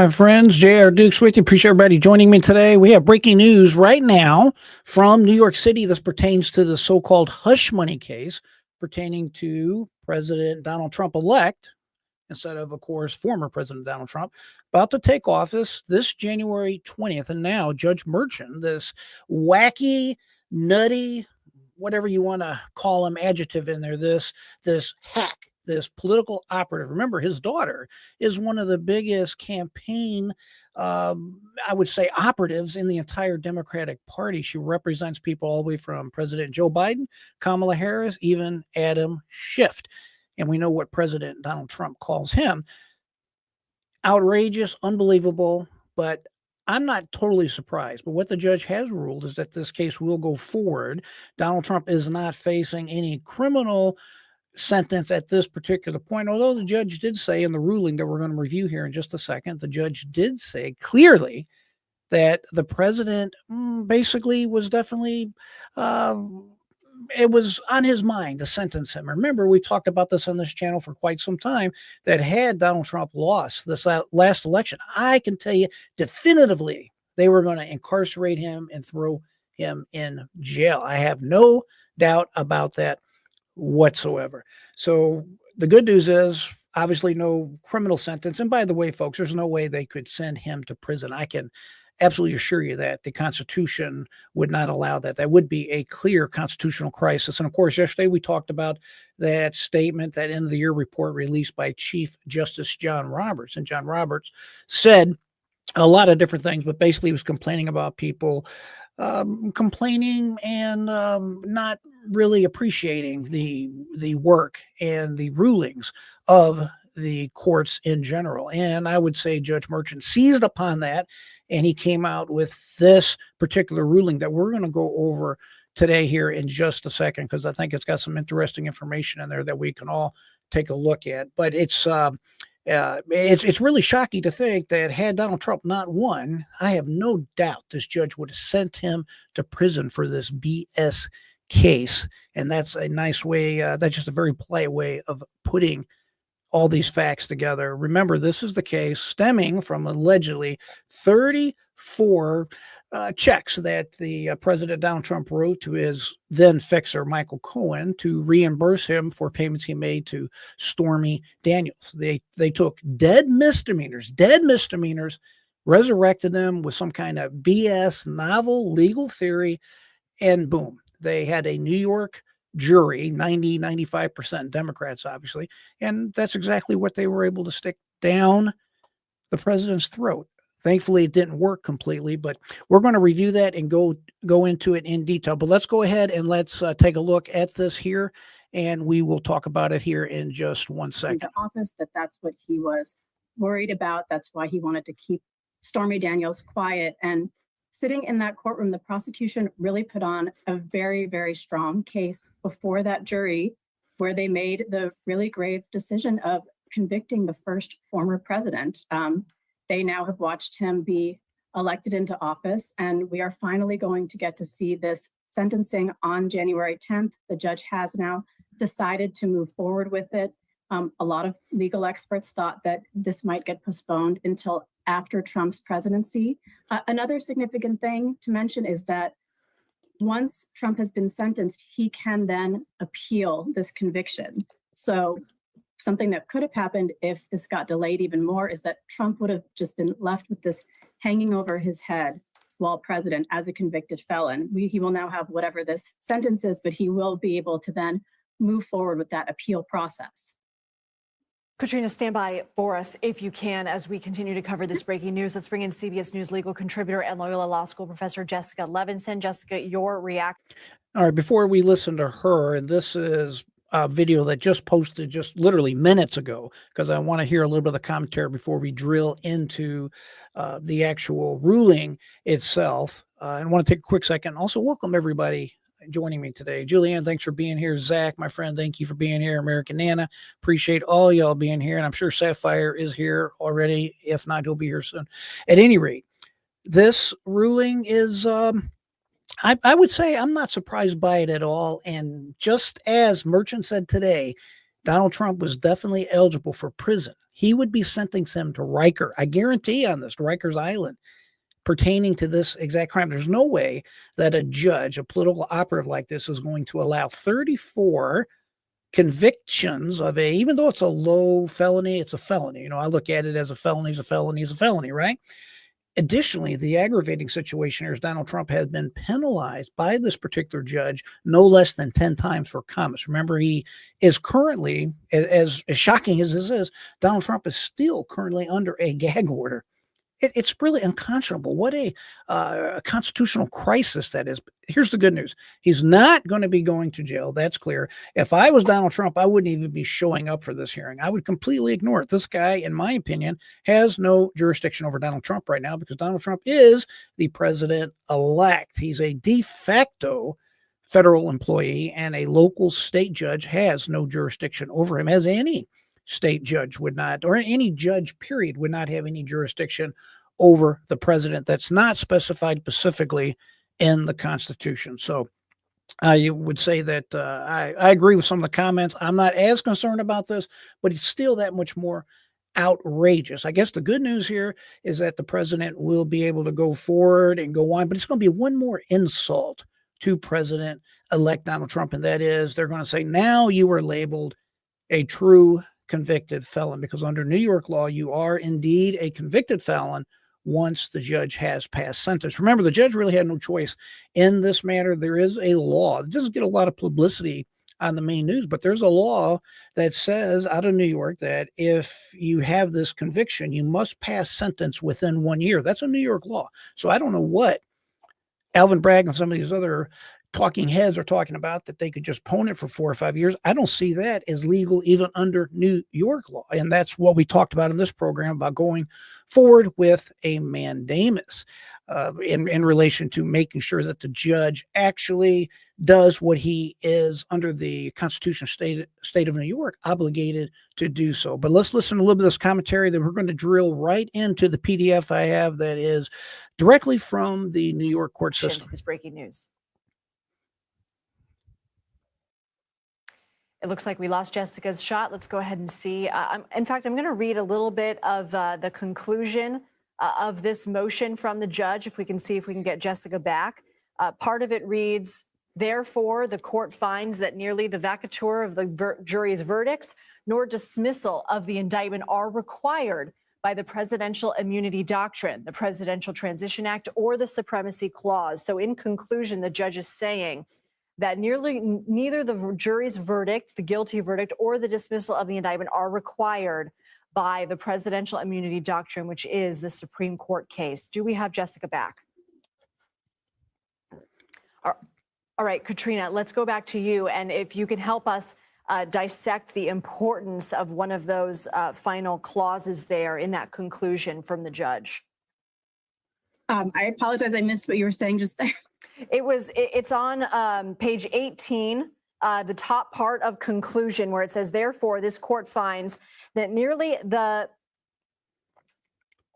my friends. J.R. Dukes with you. Appreciate everybody joining me today. We have breaking news right now from New York City. This pertains to the so-called hush money case pertaining to President Donald Trump elect, instead of course, former President Donald Trump, about to take office this January 20th. And now Judge Merchan, this wacky, nutty, whatever you want to call him, adjective in there, this hack, this political operative. Remember, his daughter is one of the biggest campaign, I would say, operatives in the entire Democratic Party. She represents people all the way from President Joe Biden, Kamala Harris, even Adam Schiff. And we know what President Donald Trump calls him. Outrageous, unbelievable, but I'm not totally surprised. But what the judge has ruled is that this case will go forward. Donald Trump is not facing any criminal sentence at this particular point, although the judge did say in the ruling that we're going to review here in just a second, the judge did say clearly that the president basically was definitely it was on his mind to sentence him. Remember, we talked about this on this channel for quite some time, that had Donald Trump lost this last election, I can tell you definitively they were going to incarcerate him and throw him in jail. I have no doubt about that whatsoever. So the good news is obviously no criminal sentence. And by the way, folks, there's no way they could send him to prison. I can absolutely assure you that the Constitution would not allow that. That would be a clear constitutional crisis. And of course, yesterday we talked about that statement, that end of the year report released by Chief Justice John Roberts. And John Roberts said a lot of different things, but basically he was complaining about people complaining and not really appreciating the work and the rulings of the courts in general. And I would say Judge Merchan seized upon that, and he came out with this particular ruling that we're going to go over today here in just a second, because I think it's got some interesting information in there that we can all take a look at. But it's really shocking to think that had Donald Trump not won, I have no doubt this judge would have sent him to prison for this BS case. And that's a nice way, that's just a very polite way of putting all these facts together. Remember, this is the case stemming from allegedly 34 checks that the President Donald Trump wrote to his then fixer, Michael Cohen, to reimburse him for payments he made to Stormy Daniels. They took dead misdemeanors, resurrected them with some kind of BS novel legal theory, and boom, they had a New York jury, 95% Democrats, obviously, and that's exactly what they were able to stick down the president's throat. Thankfully, it didn't work completely, but we're going to review that and go into it in detail. But let's go ahead and let's take a look at this here, and we will talk about it here in just 1 second. The office, that's what he was worried about. That's why he wanted to keep Stormy Daniels quiet. And sitting in that courtroom, the prosecution really put on a very, very strong case before that jury, where they made the really grave decision of convicting the first former president. They now have watched him be elected into office, and we are finally going to get to see this sentencing on January 10th. The judge has now decided to move forward with it. A lot of legal experts thought that this might get postponed until after Trump's presidency. Another significant thing to mention is that once Trump has been sentenced, he can then appeal this conviction. So something that could have happened if this got delayed even more is that Trump would have just been left with this hanging over his head while president as a convicted felon. He will now have whatever this sentence is, but he will be able to then move forward with that appeal process. Katrina, stand by for us if you can as we continue to cover this breaking news. Let's bring in CBS News legal contributor and Loyola Law School professor Jessica Levinson. Jessica, your reaction. All right, before we listen to her, and this is a video that just posted just literally minutes ago, because I want to hear a little bit of the commentary before we drill into the actual ruling itself. And I want to take a quick second. Also, welcome everybody joining me today. Julianne, thanks for being here. Zach, my friend, thank you for being here. American Nana, appreciate all y'all being here. And I'm sure Sapphire is here already. If not, he'll be here soon. At any rate, this ruling is, I would say I'm not surprised by it at all. And just as Merchan said today, Donald Trump was definitely eligible for prison he would be sentencing him to Riker. I guarantee on this, to Rikers Island, pertaining to this exact crime. There's no way that a judge, a political operative like this, is going to allow 34 convictions of even though it's a low felony, it's a felony. I look at it as a felony, right? Additionally, the aggravating situation here is Donald Trump has been penalized by this particular judge no less than 10 times for comments. Remember, he is currently, as shocking as this is, Donald Trump is still currently under a gag order. It's really unconscionable. What a constitutional crisis that is. Here's the good news. He's not going to be going to jail. That's clear. If I was Donald Trump, I wouldn't even be showing up for this hearing. I would completely ignore it. This guy, in my opinion, has no jurisdiction over Donald Trump right now because Donald Trump is the president-elect. He's a de facto federal employee, and a local state judge has no jurisdiction over him, as any state judge would not, or any judge, period, would not have any jurisdiction over the president. That's not specified specifically in the Constitution. So I would say that I agree with some of the comments. I'm not as concerned about this, but it's still that much more outrageous. I guess the good news here is that the president will be able to go forward and go on, but it's going to be one more insult to President-elect Donald Trump, and that is they're going to say, now you are labeled a true convicted felon, because under New York law, you are indeed a convicted felon once the judge has passed sentence. Remember, the judge really had no choice in this matter. There is a law. It doesn't get a lot of publicity on the main news, but there's a law that says out of New York that if you have this conviction, you must pass sentence within 1 year. That's a New York law. So I don't know what Alvin Bragg and some of these other talking heads are talking about, that they could just pwn it for 4 or 5 years. I don't see that as legal even under New York law. And that's what we talked about in this program, about going forward with a mandamus in relation to making sure that the judge actually does what he is under the Constitution state of New York obligated to do so. But let's listen to a little bit of this commentary. Then we're going to drill right into the PDF I have that is directly from the New York court system. This breaking news. It looks like we lost Jessica's shot. Let's go ahead and see. In fact, I'm going to read a little bit of the conclusion of this motion from the judge, if we can see if we can get Jessica back. Part of it reads, therefore, the court finds that nearly the vacatur of the jury's verdicts nor dismissal of the indictment are required by the presidential immunity doctrine, the Presidential Transition Act, or the Supremacy Clause. So in conclusion, the judge is saying that neither the jury's verdict, the guilty verdict, or the dismissal of the indictment are required by the presidential immunity doctrine, which is the Supreme Court case. Do we have Jessica back? All right, Katrina, let's go back to you. And if you can help us dissect the importance of one of those final clauses there in that conclusion from the judge. I apologize. I missed what you were saying just there. It's on page 18, the top part of conclusion, where it says, therefore, this court finds that nearly the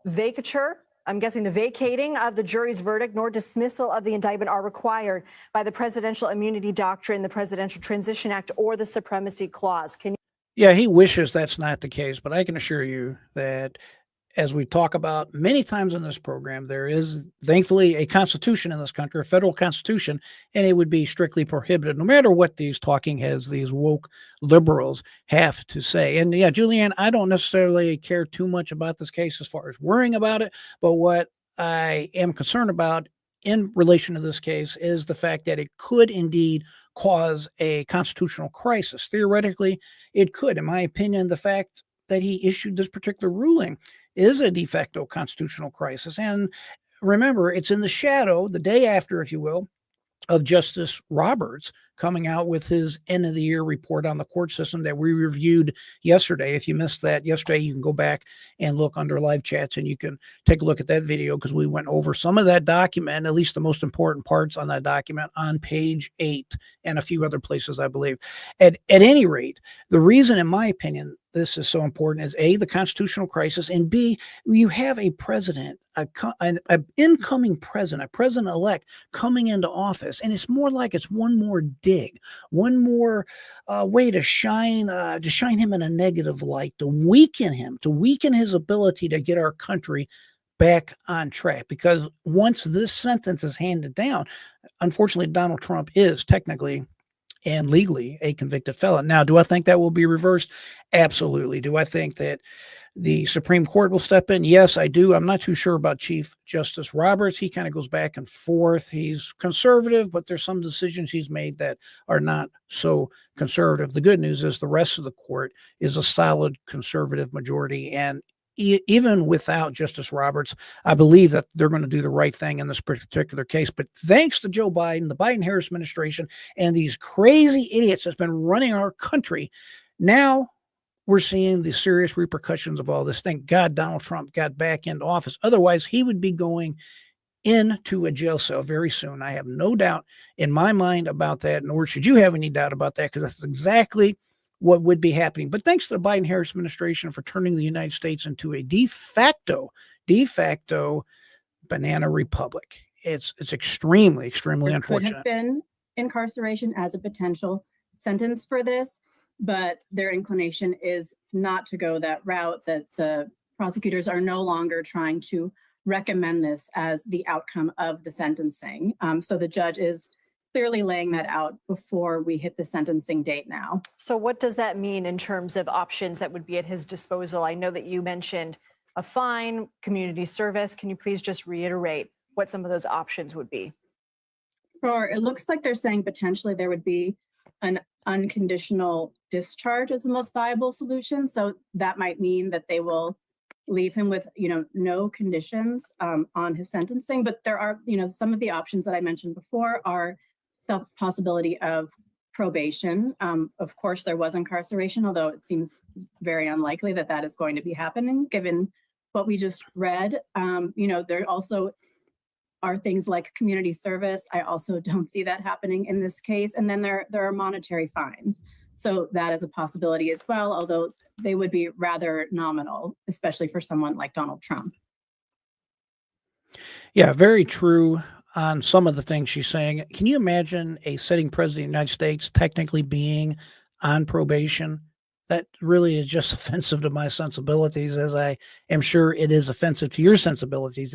vacatur, I'm guessing the vacating of the jury's verdict, nor dismissal of the indictment are required by the presidential immunity doctrine, the Presidential Transition Act, or the Supremacy Clause. Yeah, he wishes that's not the case, but I can assure you that, as we talk about many times in this program, there is thankfully a constitution in this country, a federal constitution, and it would be strictly prohibited no matter what these talking heads, these woke liberals have to say. And yeah, Julianne, I don't necessarily care too much about this case as far as worrying about it, but what I am concerned about in relation to this case is the fact that it could indeed cause a constitutional crisis. Theoretically, it could. In my opinion, the fact that he issued this particular ruling is a de facto constitutional crisis. And remember, it's in the shadow, the day after, if you will, of Justice Roberts coming out with his end of the year report on the court system that we reviewed yesterday. If you missed that yesterday, you can go back and look under live chats and you can take a look at that video, because we went over some of that document, at least the most important parts on that document, on page 8 and a few other places, I believe. At any rate, the reason, in my opinion, this is so important is A, the constitutional crisis, and B, you have a president, an incoming president, a president-elect coming into office, and it's more like it's one more dig, one more way to shine him in a negative light, to weaken him, to weaken his ability to get our country back on track. Because once this sentence is handed down, unfortunately, Donald Trump is technically and legally a convicted felon. Now, do I think that will be reversed? Absolutely. Do I think that the Supreme Court will step in? Yes, I do. I'm not too sure about Chief Justice Roberts. He kind of goes back and forth. He's conservative, but there's some decisions he's made that are not so conservative. The good news is the rest of the court is a solid conservative majority, and even without Justice Roberts, I believe that they're going to do the right thing in this particular case. But thanks to Joe Biden, the Biden-Harris administration, and these crazy idiots that's been running our country, now we're seeing the serious repercussions of all this. Thank God Donald Trump got back into office. Otherwise, he would be going into a jail cell very soon. I have no doubt in my mind about that, nor should you have any doubt about that, because that's exactly what would be happening. But thanks to the Biden-Harris administration for turning the United States into a de facto banana republic. It's extremely There unfortunate. could have been incarceration as a potential sentence for this, but their inclination is not to go that route, that the prosecutors are no longer trying to recommend this as the outcome of the sentencing. So the judge is clearly laying that out before we hit the sentencing date now. So what does that mean in terms of options that would be at his disposal? I know that you mentioned a fine, community service. Can you please just reiterate what some of those options would be? Or it looks like they're saying potentially there would be an unconditional discharge as the most viable solution. So that might mean that they will leave him with, no conditions on his sentencing. But there are, some of the options that I mentioned before are the possibility of probation. Of course, there was incarceration, although it seems very unlikely that that is going to be happening, given what we just read. There also are things like community service. I also don't see that happening in this case. And then there are monetary fines. So that is a possibility as well, although they would be rather nominal, especially for someone like Donald Trump. Yeah, very true on some of the things she's saying. Can you imagine a sitting president of the United States technically being on probation? That really is just offensive to my sensibilities, as I am sure it is offensive to your sensibilities.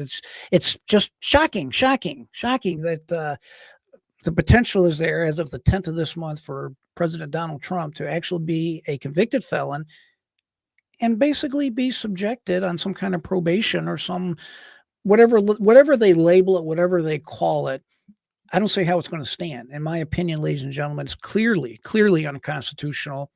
It's just shocking that the potential is there as of the 10th of this month for President Donald Trump to actually be a convicted felon and basically be subjected on some kind of probation or some whatever they label it, whatever they call it. I don't see how it's going to stand. In my opinion, ladies and gentlemen, it's clearly unconstitutional.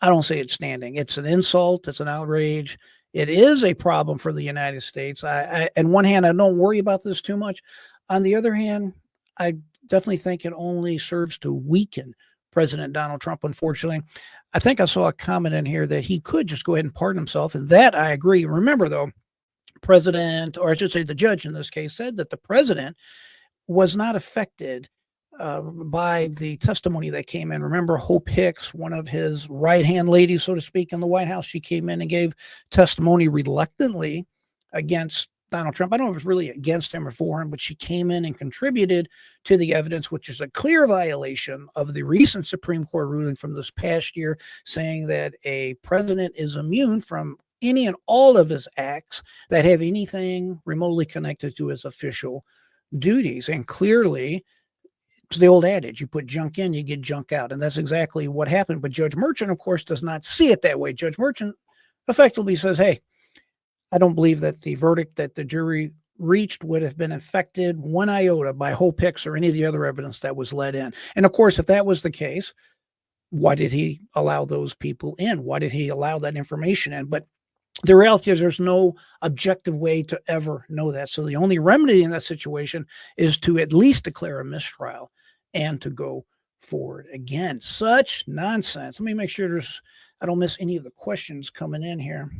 I don't see it standing. It's an insult. It's an outrage. It is a problem for the United States. On one hand, I don't worry about this too much. On the other hand, I definitely think it only serves to weaken President Donald Trump, unfortunately. I think I saw a comment in here that he could just go ahead and pardon himself, and that I agree. Remember, though, the judge in this case, said that the president was not affected by the testimony that came in. Remember Hope Hicks, one of his right-hand ladies, so to speak, in the White House, she came in and gave testimony reluctantly against Donald Trump. I don't know if it was really against him or for him, but she came in and contributed to the evidence, which is a clear violation of the recent Supreme Court ruling from this past year, saying that a president is immune from any and all of his acts that have anything remotely connected to his official duties. And clearly, it's the old adage, you put junk in, you get junk out. And that's exactly what happened. But Judge Merchant, of course, does not see it that way. Judge Merchant effectively says, hey, I don't believe that the verdict that the jury reached would have been affected one iota by Hope Hicks or any of the other evidence that was let in. And of course, if that was the case, why did he allow those people in? Why did he allow that information in? But the reality is there's no objective way to ever know that. So the only remedy in that situation is to at least declare a mistrial and to go forward. Again, such nonsense. Let me make sure I don't miss any of the questions coming in here.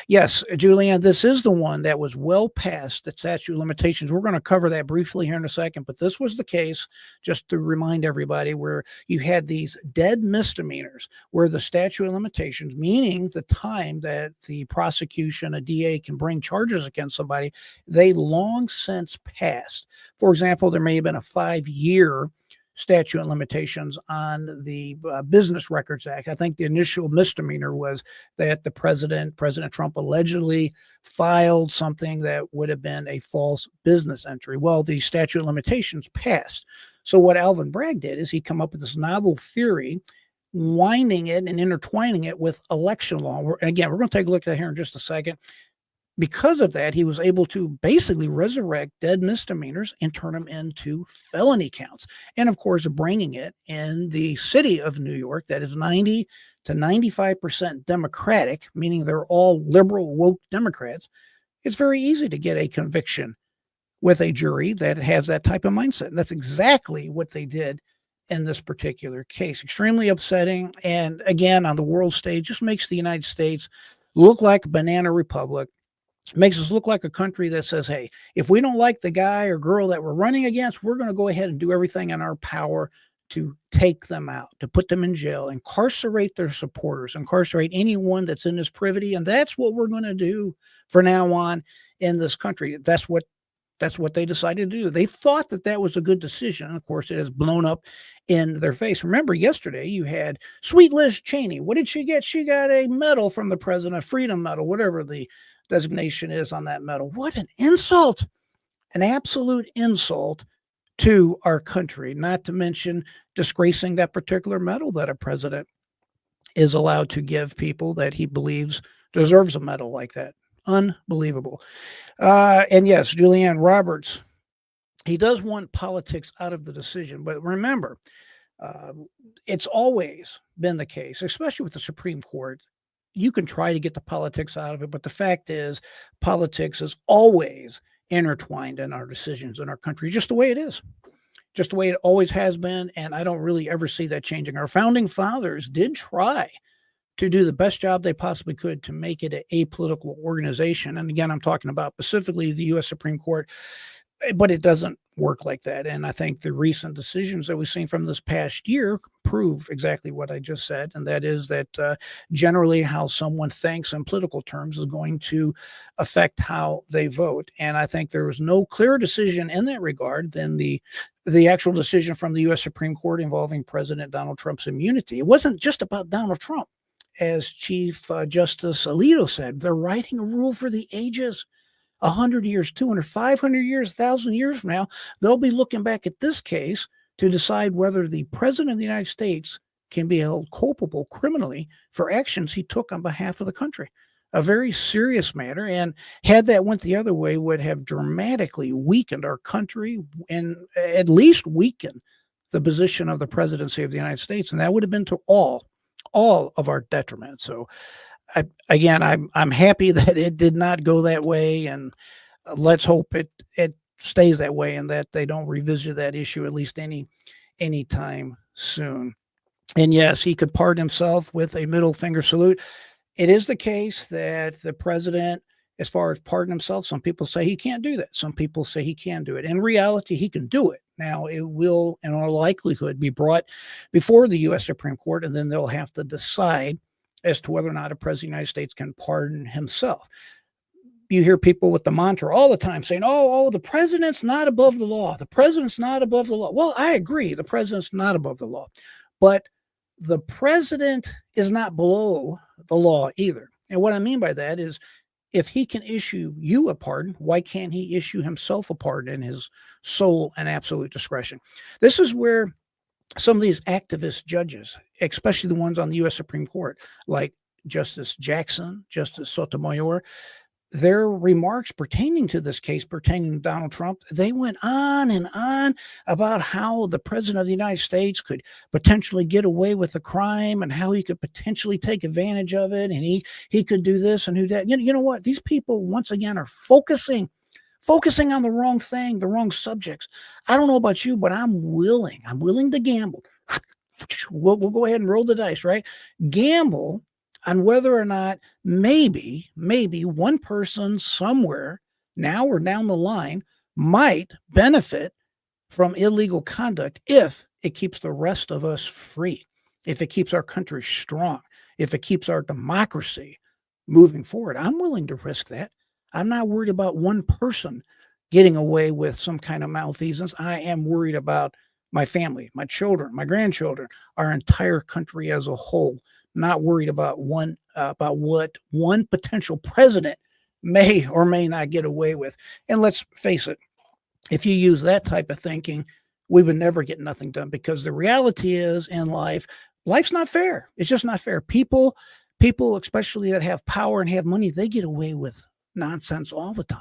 Yes, Julianne, this is the one that was well past the statute of limitations. We're going to cover that briefly here in a second, but this was the case, just to remind everybody, where you had these dead misdemeanors where the statute of limitations, meaning the time that the prosecution, a DA, can bring charges against somebody, they long since passed. For example, there may have been a 5-year statute of limitations on the Business Records Act. I think the initial misdemeanor was that President Trump, allegedly filed something that would have been a false business entry. Well, the statute of limitations passed. So what Alvin Bragg did is he come up with this novel theory, winding it and intertwining it with election law. Again, we're going to take a look at that here in just a second. Because of that, he was able to basically resurrect dead misdemeanors and turn them into felony counts. And of course, bringing it in the city of New York, that is 90 to 95% Democratic, meaning they're all liberal, woke Democrats, it's very easy to get a conviction with a jury that has that type of mindset. And that's exactly what they did in this particular case. Extremely upsetting. And again, on the world stage, just makes the United States look like a banana republic. Makes us look like a country that says, hey, if we don't like the guy or girl that we're running against, we're going to go ahead and do everything in our power to take them out, to put them in jail, incarcerate their supporters, incarcerate anyone that's in this privity. And that's what we're going to do from now on in this country. That's what they decided to do. They thought that that was a good decision. And of course, it has blown up in their face. Remember, yesterday you had sweet Liz Cheney. What did she get? She got a medal from the president, a freedom medal, whatever the designation is on that medal. What an insult, an absolute insult to our country, not to mention disgracing that particular medal that a president is allowed to give people that he believes deserves a medal like that. Unbelievable. And yes, Julianne Roberts, he does want politics out of the decision. But remember, it's always been the case, especially with the Supreme Court. You can try to get the politics out of it, but the fact is politics is always intertwined in our decisions in our country, just the way it is, just the way it always has been. And I don't really ever see that changing. Our founding fathers did try to do the best job they possibly could to make it an apolitical organization. And again, I'm talking about specifically the U.S. Supreme Court, but it doesn't work like that. And I think the recent decisions that we've seen from this past year prove exactly what I just said. And that is that generally how someone thinks in political terms is going to affect how they vote. And I think there was no clearer decision in that regard than the actual decision from the U.S. Supreme Court involving President Donald Trump's immunity. It wasn't just about Donald Trump. As Chief Justice Alito said, they're writing a rule for the ages. 100 years, 200, 500 years, 1,000 years from now, they'll be looking back at this case to decide whether the president of the United States can be held culpable criminally for actions he took on behalf of the country. A very serious matter, and had that went the other way, would have dramatically weakened our country and at least weakened the position of the presidency of the United States, and that would have been to all of our detriment. So I'm happy that it did not go that way, and let's hope it stays that way and that they don't revisit that issue at least any time soon. And yes, he could pardon himself with a middle finger salute. It is the case that the president, as far as pardon himself, some people say he can't do that. Some people say he can do it. In reality, he can do it. Now, it will, in all likelihood, be brought before the U.S. Supreme Court, and then they'll have to decide as to whether or not a president of the United States can pardon himself. You hear people with the mantra all the time saying, oh, the president's not above the law. The president's not above the law. Well, I agree. The president's not above the law. But the president is not below the law either. And what I mean by that is, if he can issue you a pardon, why can't he issue himself a pardon in his sole and absolute discretion? This is where some of these activist judges, especially the ones on the U.S. Supreme Court, like Justice Jackson, Justice Sotomayor, their remarks pertaining to this case, pertaining to Donald Trump, they went on and on about how the president of the United States could potentially get away with the crime and how he could potentially take advantage of it. And he could do this and do that. You know what? These people, once again, are focusing on the wrong thing, the wrong subjects. I don't know about you, but I'm willing to gamble we'll go ahead and roll the dice, right? Gamble on whether or not maybe one person somewhere now or down the line might benefit from illegal conduct if it keeps the rest of us free, if it keeps our country strong, if it keeps our democracy moving forward. I'm willing to risk that. I'm not worried about one person getting away with some kind of malfeasance. I am worried about my family, my children, my grandchildren, our entire country as a whole. Not worried about what one potential president may or may not get away with. And let's face it, if you use that type of thinking, we would never get nothing done, because the reality is in life's not fair. It's just not fair. People, especially that have power and have money, they get away with nonsense all the time.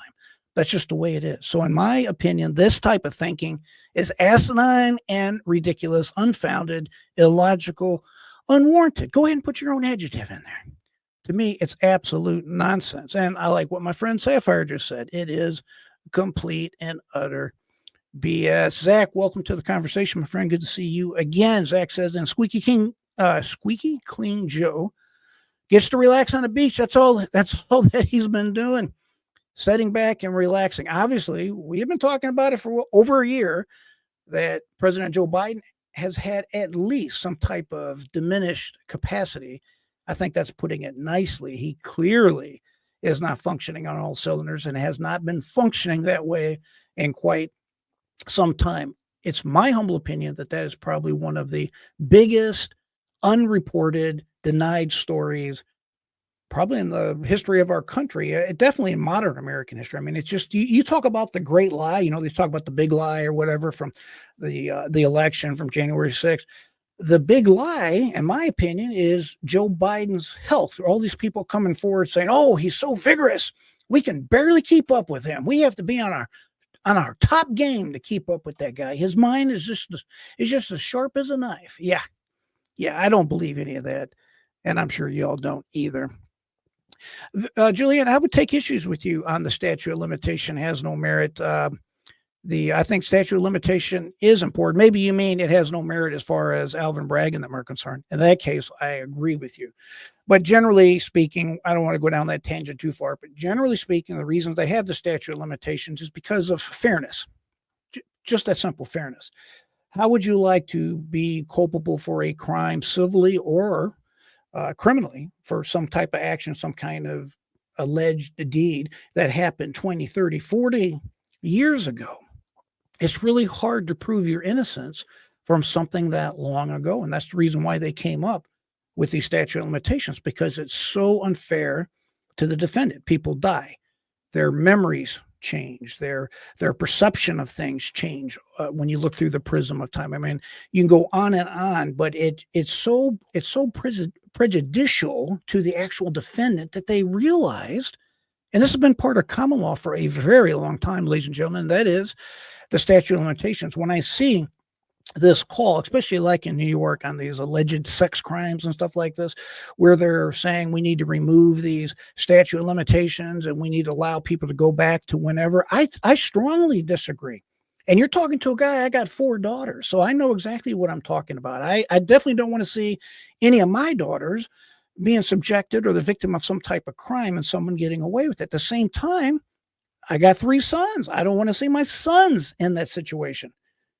That's just the way it is. So in my opinion, this type of thinking is asinine and ridiculous, unfounded, illogical, unwarranted. Go ahead and put your own adjective in there. To me, it's absolute nonsense. And I like what my friend Sapphire just said. It is complete and utter BS. Zach, welcome to the conversation, my friend. Good to see you again. Zach says, and Squeaky Clean Joe gets to relax on the beach. That's all that he's been doing. Sitting back and relaxing. Obviously, we have been talking about it for over a year that President Joe Biden has had at least some type of diminished capacity. I think that's putting it nicely. He clearly is not functioning on all cylinders and has not been functioning that way in quite some time. It's my humble opinion that is probably one of the biggest unreported, denied stories probably in the history of our country, definitely in modern American history. I mean, it's just, you talk about the great lie, they talk about the big lie or whatever from the election from January 6th. The big lie, in my opinion, is Joe Biden's health. All these people coming forward saying, oh, he's so vigorous, we can barely keep up with him. We have to be on our top game to keep up with that guy. His mind is just as sharp as a knife. Yeah, I don't believe any of that. And I'm sure you all don't either. Julian, I would take issues with you on the statute of limitation has no merit. I think statute of limitation is important. Maybe you mean it has no merit as far as Alvin Bragg and them are concerned. In that case, I agree with you. But generally speaking, I don't want to go down that tangent too far, but generally speaking, the reasons they have the statute of limitations is because of fairness. Just that simple, fairness. How would you like to be culpable for a crime civilly or criminally for some type of action, some kind of alleged deed that happened 20, 30, 40 years ago? It's really hard to prove your innocence from something that long ago. And that's the reason why they came up with these statute of limitations, because it's so unfair to the defendant. People die. Their memories change. Their perception of things change when you look through the prism of time. I mean, you can go on and on, but it's so prejudicial to the actual defendant that they realized, and this has been part of common law for a very long time, ladies and gentlemen, that is the statute of limitations. When I see this call, especially like in New York on these alleged sex crimes and stuff like this, where they're saying we need to remove these statute of limitations and we need to allow people to go back to whenever, I strongly disagree. And you're talking to a guy, I got 4 daughters, so I know exactly what I'm talking about. I definitely don't want to see any of my daughters being subjected or the victim of some type of crime and someone getting away with it. At the same time, I got 3 sons. I don't want to see my sons in that situation.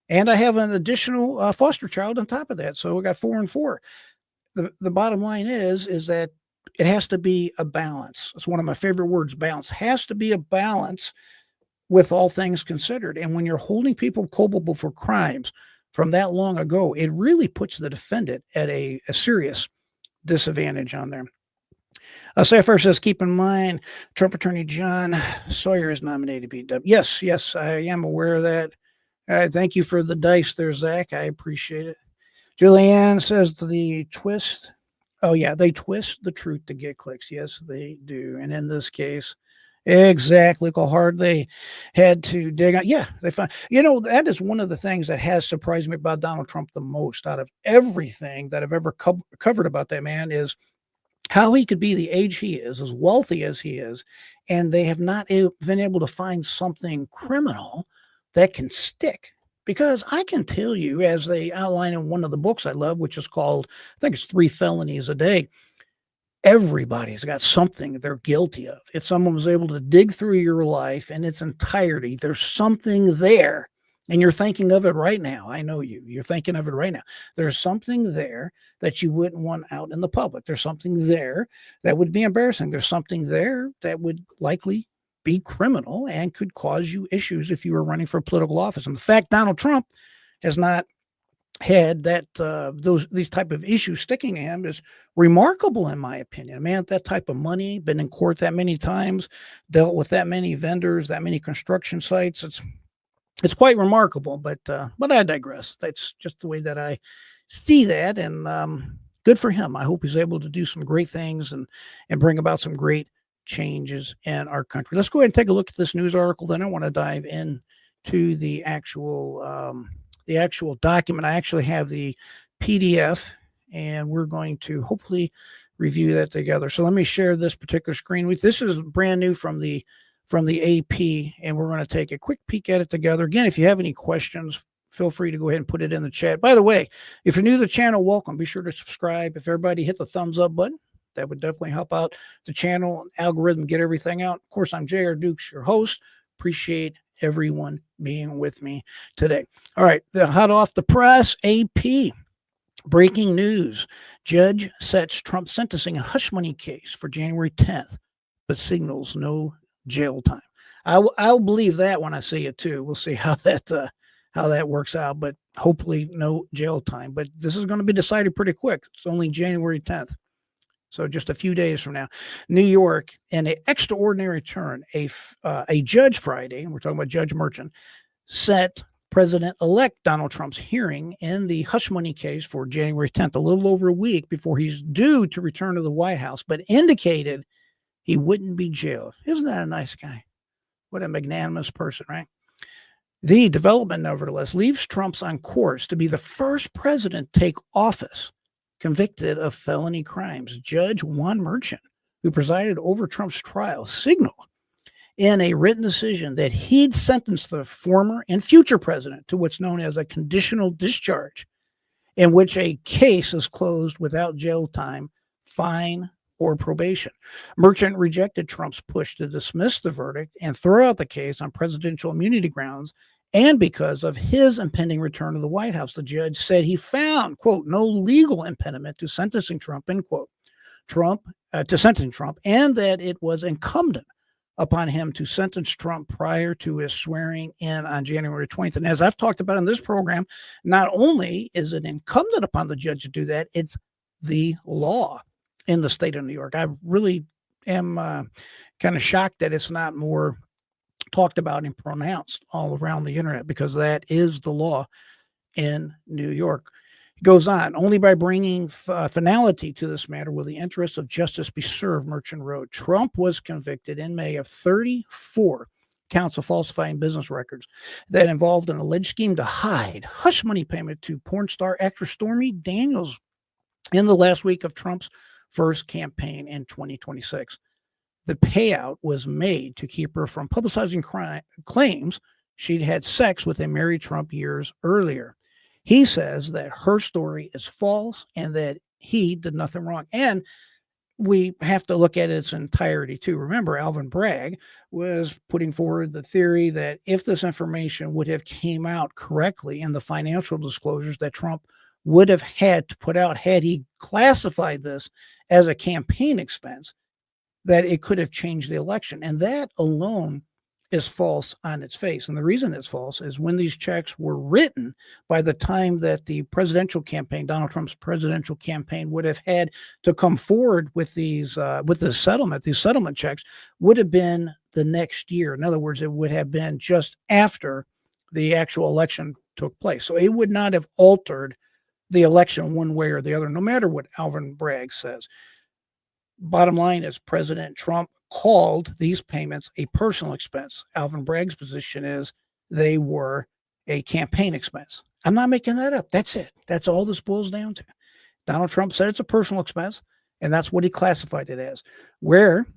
And I have an additional foster child on top of that. So we got 4 and 4. The bottom line is that it has to be a balance. It's one of my favorite words, balance. Has to be a balance with all things considered. And when you're holding people culpable for crimes from that long ago, it really puts the defendant at a serious disadvantage on there. Sapphire says, keep in mind, Trump attorney John Sawyer is nominated to be dubbed. Yes, I am aware of that. Thank you for the dice there, Zach. I appreciate it. Julianne says the twist. Oh, yeah, they twist the truth to get clicks. Yes, they do. And in this case, exactly, look how hard they had to dig on. Yeah, they found, that is one of the things that has surprised me about Donald Trump the most out of everything that I've ever covered about that man is how he could be the age he is, as wealthy as he is, and they have not been able to find something criminal that can stick. Because I can tell you, as they outline in one of the books I love, which is called, I think it's 3 Felonies a Day, everybody's got something they're guilty of. If someone was able to dig through your life in its entirety, there's something there. And you're thinking of it right now. I know you. You're thinking of it right now. There's something there that you wouldn't want out in the public. There's something there that would be embarrassing. There's something there that would likely be criminal and could cause you issues if you were running for political office. And the fact Donald Trump has not had that these type of issues sticking to him is remarkable, in my opinion. Man, that type of money, been in court that many times, dealt with that many vendors, that many construction sites. It's quite remarkable, but I digress. That's just the way that I see that, and good for him. I hope he's able to do some great things and bring about some great changes in our country. Let's go ahead and take a look at this news article. Then I want to dive into the actual document. I actually have the PDF, and we're going to hopefully review that together. So let me share this particular screen with. This is brand new from the AP, and we're going to take a quick peek at it together. Again, if you have any questions, feel free to go ahead and put it in the chat. By the way, if you're new to the channel, welcome. Be sure to subscribe. If everybody hit the thumbs up button, that would definitely help out the channel algorithm, get everything out. Of course, I'm J.R. Dukes, your host. Appreciate everyone being with me today. All right, the hot off the press, AP. Breaking news. Judge sets Trump sentencing in hush money case for January 10th, but signals no jail time. I'll believe that when I see it too. We'll see how that works out, but hopefully no jail time. But this is going to be decided pretty quick. It's only January 10th. So just a few days from now. New York, in an extraordinary turn, a judge Friday, we're talking about Judge Merchant, set President-elect Donald Trump's hearing in the hush money case for January 10th, a little over a week before he's due to return to the White House, but indicated he wouldn't be jailed. Isn't that a nice guy? What a magnanimous person, right? The development, nevertheless, leaves Trump on course to be the first president to take office convicted of felony crimes. Judge Juan, who presided over Trump's trial, signaled in a written decision that he'd sentence the former and future president to what's known as a conditional discharge, in which a case is closed without jail time, fine, or probation. Merchant rejected Trump's push to dismiss the verdict and throw out the case on presidential immunity grounds, and because of his impending return to the White House. The judge said he found, quote, no legal impediment to sentencing Trump, end quote, and that it was incumbent upon him to sentence Trump prior to his swearing in on January 20th. And as I've talked about in this program, not only is it incumbent upon the judge to do that, it's the law in the state of New York. I really am kind of shocked that it's not more talked about and pronounced all around the internet, because that is the law in New York. It goes on, only by bringing finality to this matter will the interests of justice be served, Merchant wrote. Trump was convicted in May of 34 counts of falsifying business records that involved an alleged scheme to hide hush money payment to porn star actress Stormy Daniels in the last week of Trump's first campaign in 2026. The payout was made to keep her from publicizing claims she'd had sex with a married Trump years earlier. He says that her story is false and that he did nothing wrong. And we have to look at its entirety too. Remember, Alvin Bragg was putting forward the theory that if this information would have came out correctly in the financial disclosures that Trump would have had to put out had he classified this as a campaign expense, that it could have changed the election. And that alone is false on its face. And the reason it's false is when these checks were written, by the time that the presidential campaign, Donald Trump's presidential campaign, would have had to come forward with these settlement checks, would have been the next year. In other words, it would have been just after the actual election took place. So it would not have altered the election one way or the other, no matter what Alvin Bragg says. Bottom line is President Trump called these payments a personal expense. Alvin Bragg's position is they were a campaign expense. I'm not making that up. That's it. That's all this boils down to. Donald Trump said it's a personal expense, and that's what he classified it as. Where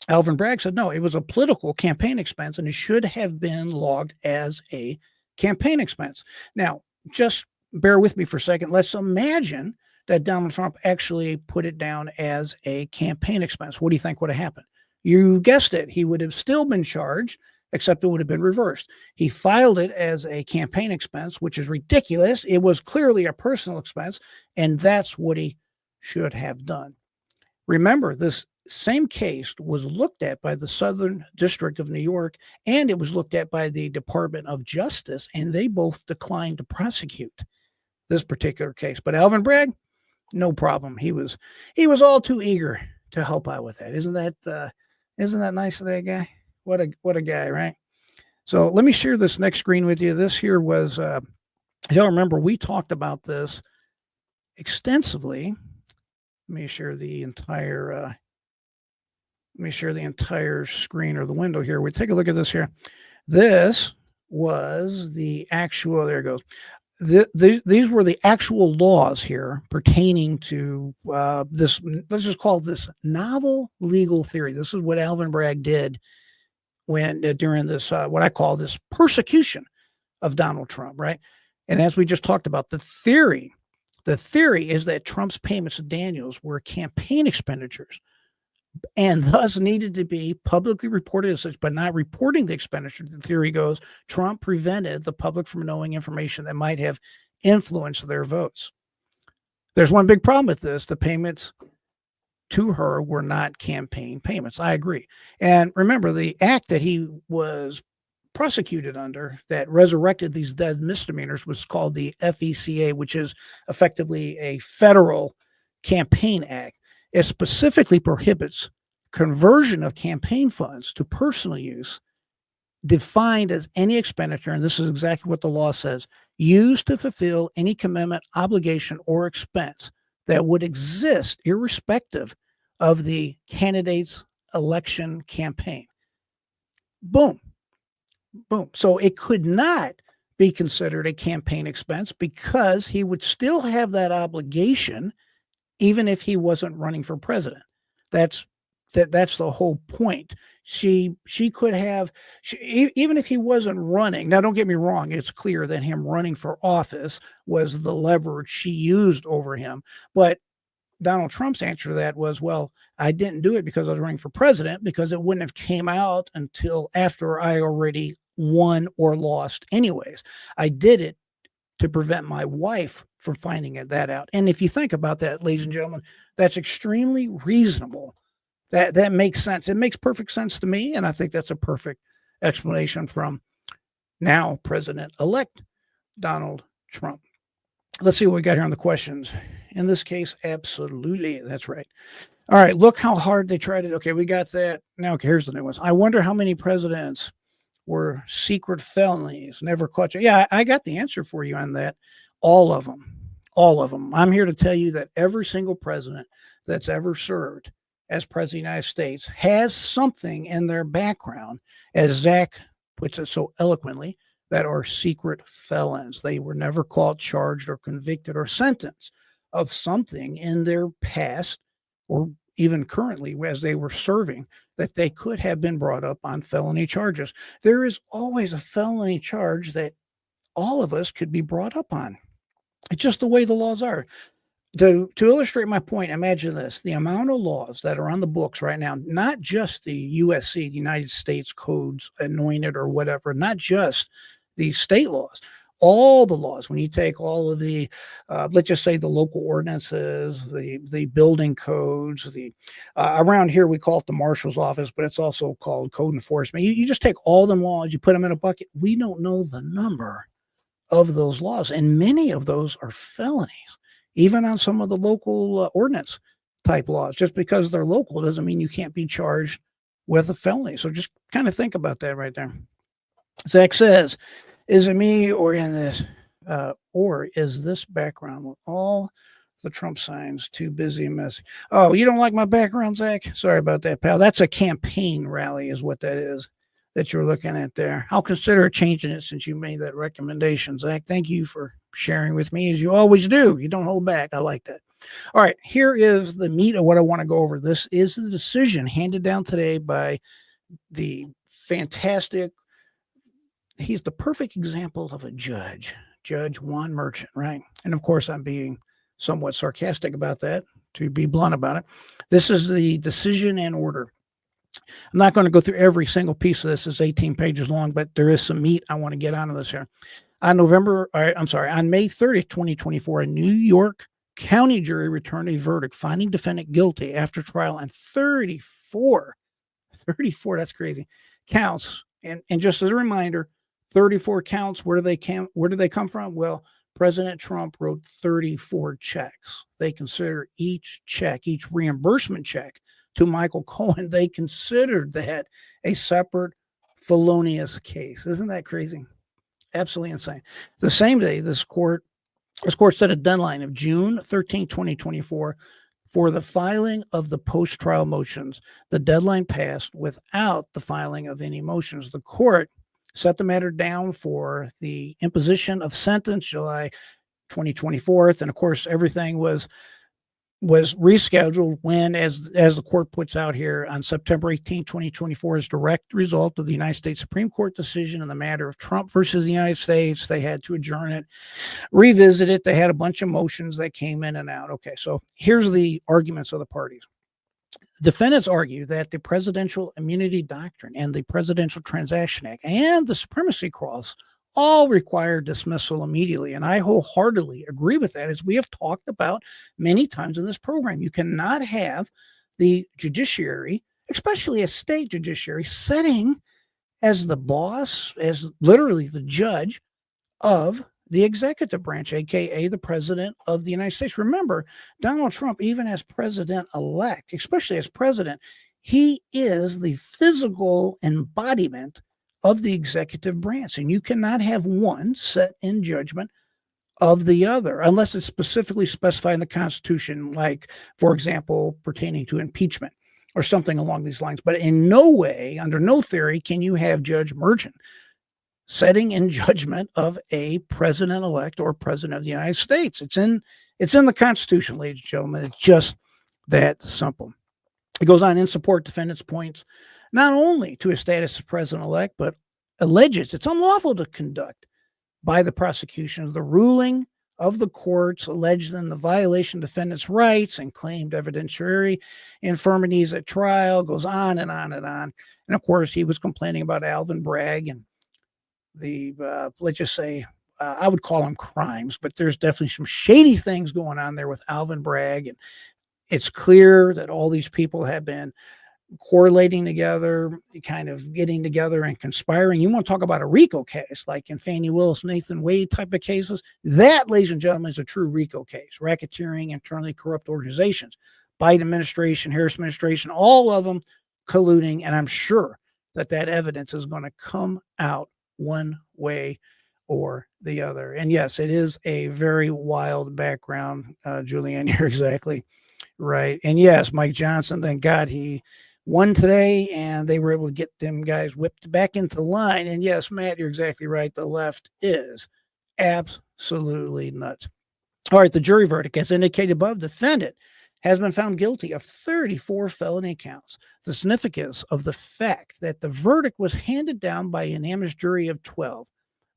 Alvin Bragg said, no, it was a political campaign expense, and it should have been logged as a campaign expense. Now, just bear with me for a second. Let's imagine that Donald Trump actually put it down as a campaign expense. What do you think would have happened? You guessed it. He would have still been charged, except it would have been reversed. He filed it as a campaign expense, which is ridiculous. It was clearly a personal expense, and that's what he should have done. Remember, this same case was looked at by the Southern District of New York, and it was looked at by the Department of Justice, and they both declined to prosecute this particular case. But Alvin Bragg, no problem. He was all too eager to help out with that. Isn't that nice of that guy? What a guy, right? So let me share this next screen with you. This here was, you'll remember we talked about this extensively. Let me share the entire screen or the window here. We take a look at this here. This was the actual, there it goes. These were the actual laws here pertaining to this, let's just call this novel legal theory. This is what Alvin Bragg did when during this, what I call this persecution of Donald Trump, right? And as we just talked about, the theory is that Trump's payments to Daniels were campaign expenditures and thus needed to be publicly reported as such. By not reporting the expenditure, the theory goes, Trump prevented the public from knowing information that might have influenced their votes. There's one big problem with this. The payments to her were not campaign payments. I agree. And remember, the act that he was prosecuted under that resurrected these dead misdemeanors was called the FECA, which is effectively a federal campaign act. It specifically prohibits conversion of campaign funds to personal use, defined as any expenditure, and this is exactly what the law says, used to fulfill any commitment, obligation, or expense that would exist irrespective of the candidate's election campaign. Boom. Boom. So it could not be considered a campaign expense because he would still have that obligation even if he wasn't running for president. That's the whole point. She could have, even if he wasn't running. Now, don't get me wrong. It's clear that him running for office was the leverage she used over him. But Donald Trump's answer to that was, well, I didn't do it because I was running for president, because it wouldn't have came out until after I already won or lost anyways. I did it to prevent my wife from finding that out. And if you think about that, ladies and gentlemen, that's extremely reasonable. That makes sense. It makes perfect sense to me, and I think that's a perfect explanation from now President-elect Donald Trump. Let's see what we got here on the questions. In this case, absolutely. That's right. All right, look how hard they tried it. Okay, we got that. Now, okay, here's the new ones. I wonder how many presidents were secret felonies, never caught you. Yeah, I got the answer for you on that. All of them. All of them. I'm here to tell you that every single president that's ever served as president of the United States has something in their background, as Zach puts it so eloquently, that are secret felons. They were never caught, charged, or convicted or sentenced of something in their past or even currently as they were serving that they could have been brought up on felony charges. There is always a felony charge that all of us could be brought up on. It's just the way the laws are. To illustrate my point, imagine this: the amount of laws that are on the books right now, not just the USC, the United States Codes Anointed or whatever, not just the state laws, all the laws. When you take all of the, let's just say the local ordinances, the building codes, around here we call it the marshal's office, but it's also called code enforcement. You just take all them laws, you put them in a bucket. We don't know the number of those laws, and many of those are felonies. Even on some of the local ordinance type laws, just because they're local doesn't mean you can't be charged with a felony. So just kind of think about that right there. Zach says, is it me or is this background with all the Trump signs too busy and messy? Oh, you don't like my background, Zach? Sorry about that, pal. That's a campaign rally is what that is that you're looking at there. I'll consider changing it since you made that recommendation, Zach. Thank you for sharing with me, as you always do. You don't hold back. I like that. All right, here is the meat of what I want to go over. This is the decision handed down today by the fantastic he's the perfect example of a judge, Judge Juan Merchant, right? And of course, I'm being somewhat sarcastic about that, to be blunt about it. This is the decision and order. I'm not going to go through every single piece of this. It's 18 pages long, but there is some meat I want to get onto this here. On May 30th, 2024, a New York County jury returned a verdict finding defendant guilty after trial on 34, that's crazy, counts. And just as a reminder, 34 counts, where do they come from? Well, President Trump wrote 34 checks. They consider each check, each reimbursement check to Michael Cohen, they considered that a separate felonious case. Isn't that crazy? Absolutely insane. The same day, this court set a deadline of June 13, 2024 for the filing of the post-trial motions. The deadline passed without the filing of any motions. The court set the matter down for the imposition of sentence July 2024. And of course, everything was rescheduled when, as the court puts out here, on September 18, 2024, as direct result of the United States Supreme Court decision in the matter of Trump versus the United States. They had to adjourn it, revisit it. They had a bunch of motions that came in and out. Okay, so here's the arguments of the parties. Defendants argue that the Presidential Immunity Doctrine and the Presidential Transaction Act and the Supremacy Clause all require dismissal immediately. And I wholeheartedly agree with that, as we have talked about many times in this program. You cannot have the judiciary, especially a state judiciary, sitting as the boss, as literally the judge of the executive branch, aka the president of the United States. Remember, Donald Trump, even as president-elect, especially as president, he is the physical embodiment of the executive branch, and you cannot have one set in judgment of the other unless it's specifically specified in the Constitution, like, for example, pertaining to impeachment or something along these lines. But in no way, under no theory, can you have Judge Merchant setting in judgment of a president-elect or president of the United States. It's in the Constitution, ladies and gentlemen. It's just that simple. It goes on in support defendants' points not only to his status as president-elect, but alleges it's unlawful to conduct by the prosecution of the ruling of the courts alleged in the violation of defendants' rights and claimed evidentiary infirmities at trial. Goes on and on and on. And of course, he was complaining about Alvin Bragg and the, let's just say, I would call them crimes, but there's definitely some shady things going on there with Alvin Bragg. And it's clear that all these people have been correlating together, kind of getting together and conspiring. You want to talk about a RICO case, like in Fannie Willis, Nathan Wade type of cases? That, ladies and gentlemen, is a true RICO case. Racketeering, internally corrupt organizations, Biden administration, Harris administration, all of them colluding. And I'm sure that evidence is going to come out one way or the other. And yes, it is a very wild background, Julianne. You're exactly right. And yes, Mike Johnson, thank God he won today and they were able to get them guys whipped back into line. And yes, Matt, you're exactly right. The left is absolutely nuts. All right, the jury verdict, as indicated above, defendant has been found guilty of 34 felony counts. The significance of the fact that the verdict was handed down by a unanimous jury of 12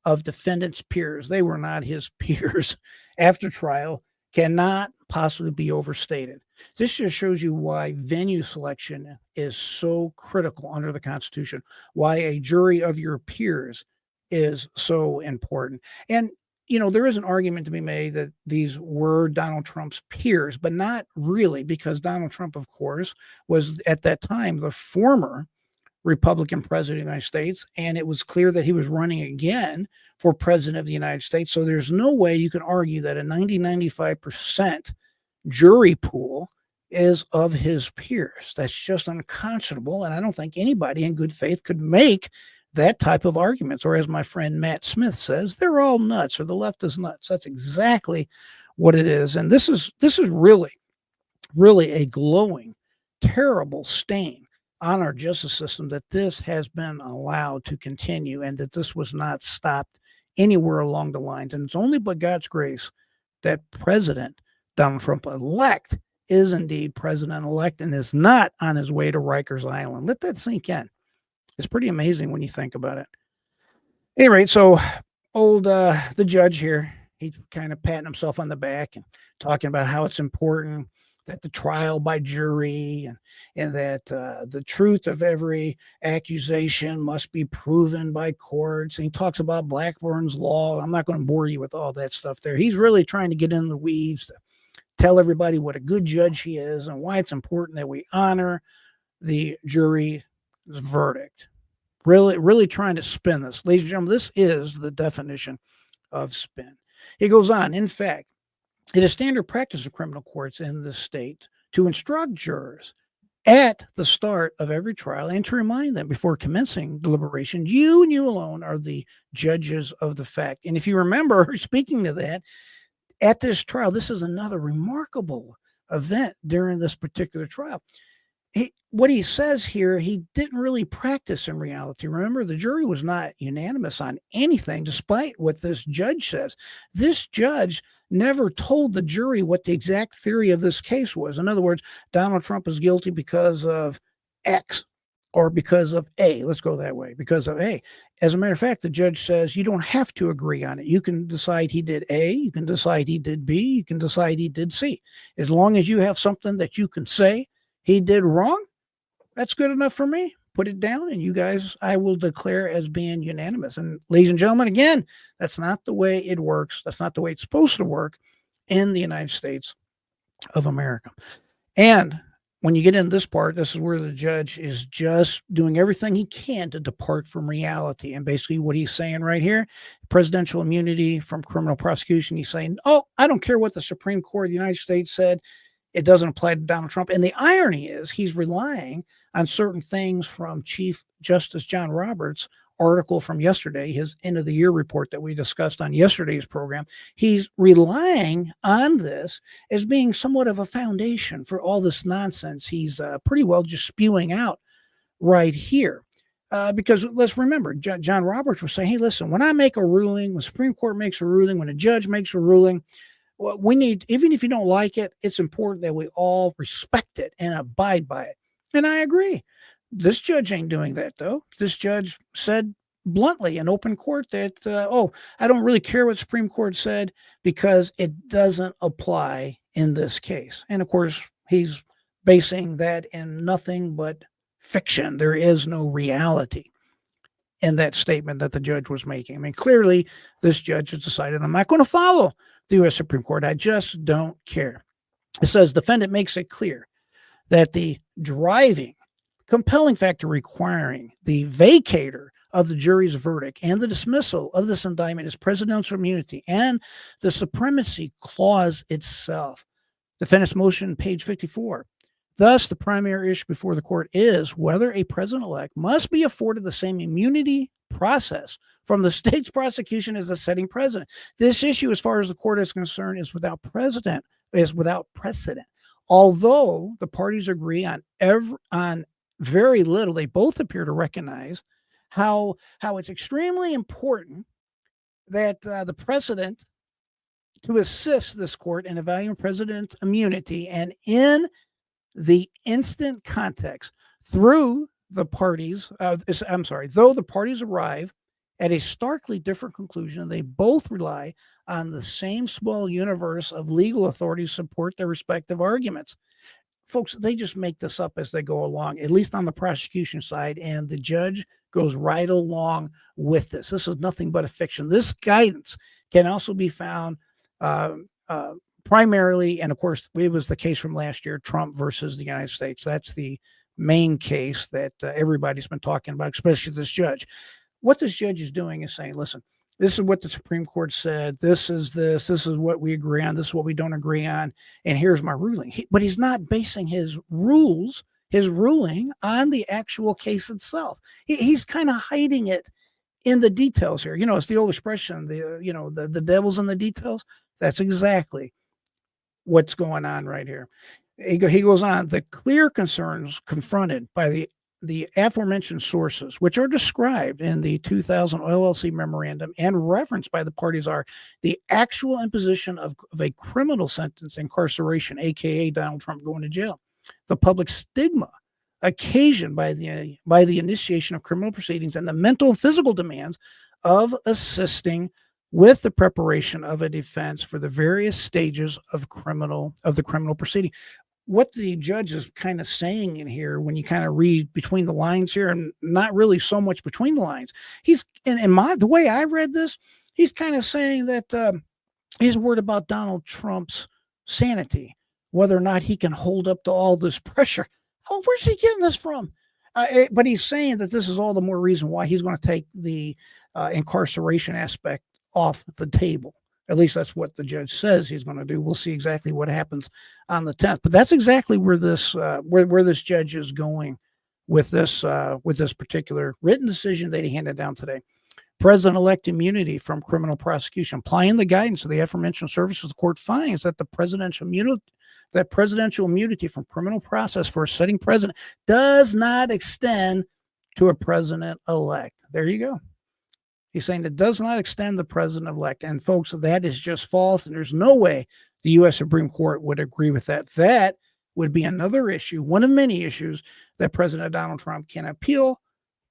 of defendant's peers, they were not his peers, after trial, cannot possibly be overstated. This just shows you why venue selection is so critical under the Constitution, why a jury of your peers is so important. And you know, there is an argument to be made that these were Donald Trump's peers, but not really, because Donald Trump, of course, was at that time the former Republican president of the United States, and it was clear that he was running again for president of the United States. So there's no way you can argue that a 95% jury pool is of his peers. That's just unconscionable, and I don't think anybody in good faith could make that type of arguments, or as my friend Matt Smith says, they're all nuts, or the left is nuts. That's exactly what it is. And this is really a glowing, terrible stain on our justice system that this has been allowed to continue and that this was not stopped anywhere along the lines. And it's only by God's grace that President Donald Trump elect is indeed president-elect and is not on his way to Rikers Island. Let that sink in. It's pretty amazing when you think about it. Any rate, so the judge here, he's kind of patting himself on the back and talking about how it's important that the trial by jury and that the truth of every accusation must be proven by courts. And he talks about Blackburn's law. I'm not going to bore you with all that stuff there. He's really trying to get in the weeds to tell everybody what a good judge he is and why it's important that we honor the jury's verdict. Really trying to spin this. Ladies and gentlemen, this is the definition of spin. He goes on, in fact, it is standard practice of criminal courts in this state to instruct jurors at the start of every trial and to remind them before commencing deliberation, you and you alone are the judges of the fact. And if you remember, speaking to that, at this trial, this is another remarkable event during this particular trial. What he says here, he didn't really practice in reality. Remember, the jury was not unanimous on anything, despite what this judge says. This judge never told the jury what the exact theory of this case was. In other words, Donald Trump is guilty because of X or because of A. Let's go that way, because of A. As a matter of fact, the judge says you don't have to agree on it. You can decide he did A, you can decide he did B, you can decide he did C. As long as you have something that you can say he did wrong, that's good enough for me. Put it down, and you guys, I will declare as being unanimous. And ladies and gentlemen, again, that's not the way it works. That's not the way it's supposed to work in the United States of America. And when you get in this part, this is where the judge is just doing everything he can to depart from reality. And basically what he's saying right here, presidential immunity from criminal prosecution, he's saying, oh, I don't care what the Supreme Court of the United States said. It doesn't apply to Donald Trump. And the irony is he's relying on certain things from Chief Justice John Roberts' article from yesterday, his end of the year report that we discussed on yesterday's program. He's relying on this as being somewhat of a foundation for all this nonsense he's pretty well just spewing out right here. Because let's remember, John Roberts was saying, hey, listen, when I make a ruling, when the Supreme Court makes a ruling, when a judge makes a ruling, well, we need, even if you don't like it, it's important that we all respect it and abide by it. And I agree. This judge ain't doing that, though. This judge said bluntly in open court that, oh, I don't really care what Supreme Court said because it doesn't apply in this case. And of course, he's basing that in nothing but fiction. There is no reality in that statement that the judge was making. I mean, clearly, this judge has decided, I'm not going to follow the U.S. Supreme Court. I just don't care. It says, defendant makes it clear that the driving, compelling factor requiring the vacator of the jury's verdict and the dismissal of this indictment is presidential immunity and the supremacy clause itself. Defendant's motion, page 54. Thus, the primary issue before the court is whether a president-elect must be afforded the same immunity process from the state's prosecution as the sitting president. This issue, as far as the court is concerned, is without precedent. Although the parties agree on very little, they both appear to recognize how it's extremely important that the president to assist this court in evaluating president immunity, and in the instant context, though the parties arrive at a starkly different conclusion, they both rely on the same small universe of legal authorities to support their respective arguments. Folks, they just make this up as they go along, at least on the prosecution side, and the judge goes right along with this. This is nothing but a fiction. This guidance can also be found primarily, and of course, it was the case from last year, Trump versus the United States. That's the main case that everybody's been talking about, especially this judge. What this judge is doing is saying, listen, this is what the Supreme Court said. This is what we agree on. This is what we don't agree on. And here's my ruling. But he's not basing his ruling on the actual case itself. He's kind of hiding it in the details here. You know, it's the old expression, the devil's in the details. That's exactly what's going on right here. He goes on, the clear concerns confronted by the aforementioned sources, which are described in the 2000 LLC memorandum and referenced by the parties, are the actual imposition of a criminal sentence, incarceration, aka Donald Trump going to jail, the public stigma occasioned by the initiation of criminal proceedings, and the mental and physical demands of assisting with the preparation of a defense for the various stages of the criminal proceeding. What the judge is kind of saying in here, when you kind of read between the lines here, and not really so much between the lines, he's the way I read this, he's kind of saying that he's worried about Donald Trump's sanity, whether or not he can hold up to all this pressure. Oh, where's he getting this from? But he's saying that this is all the more reason why he's going to take the incarceration aspect off the table. At least that's what the judge says he's going to do. We'll see exactly what happens on the 10th. But that's exactly where this where this judge is going with this particular written decision that he handed down today. President-elect immunity from criminal prosecution. Applying the guidance of the aforementioned services, the court finds that presidential immunity from criminal process for a sitting president does not extend to a president-elect. There you go. He's saying it does not extend the president-elect. And folks, that is just false. And there's no way the U.S. Supreme Court would agree with that. That would be another issue, one of many issues that President Donald Trump can appeal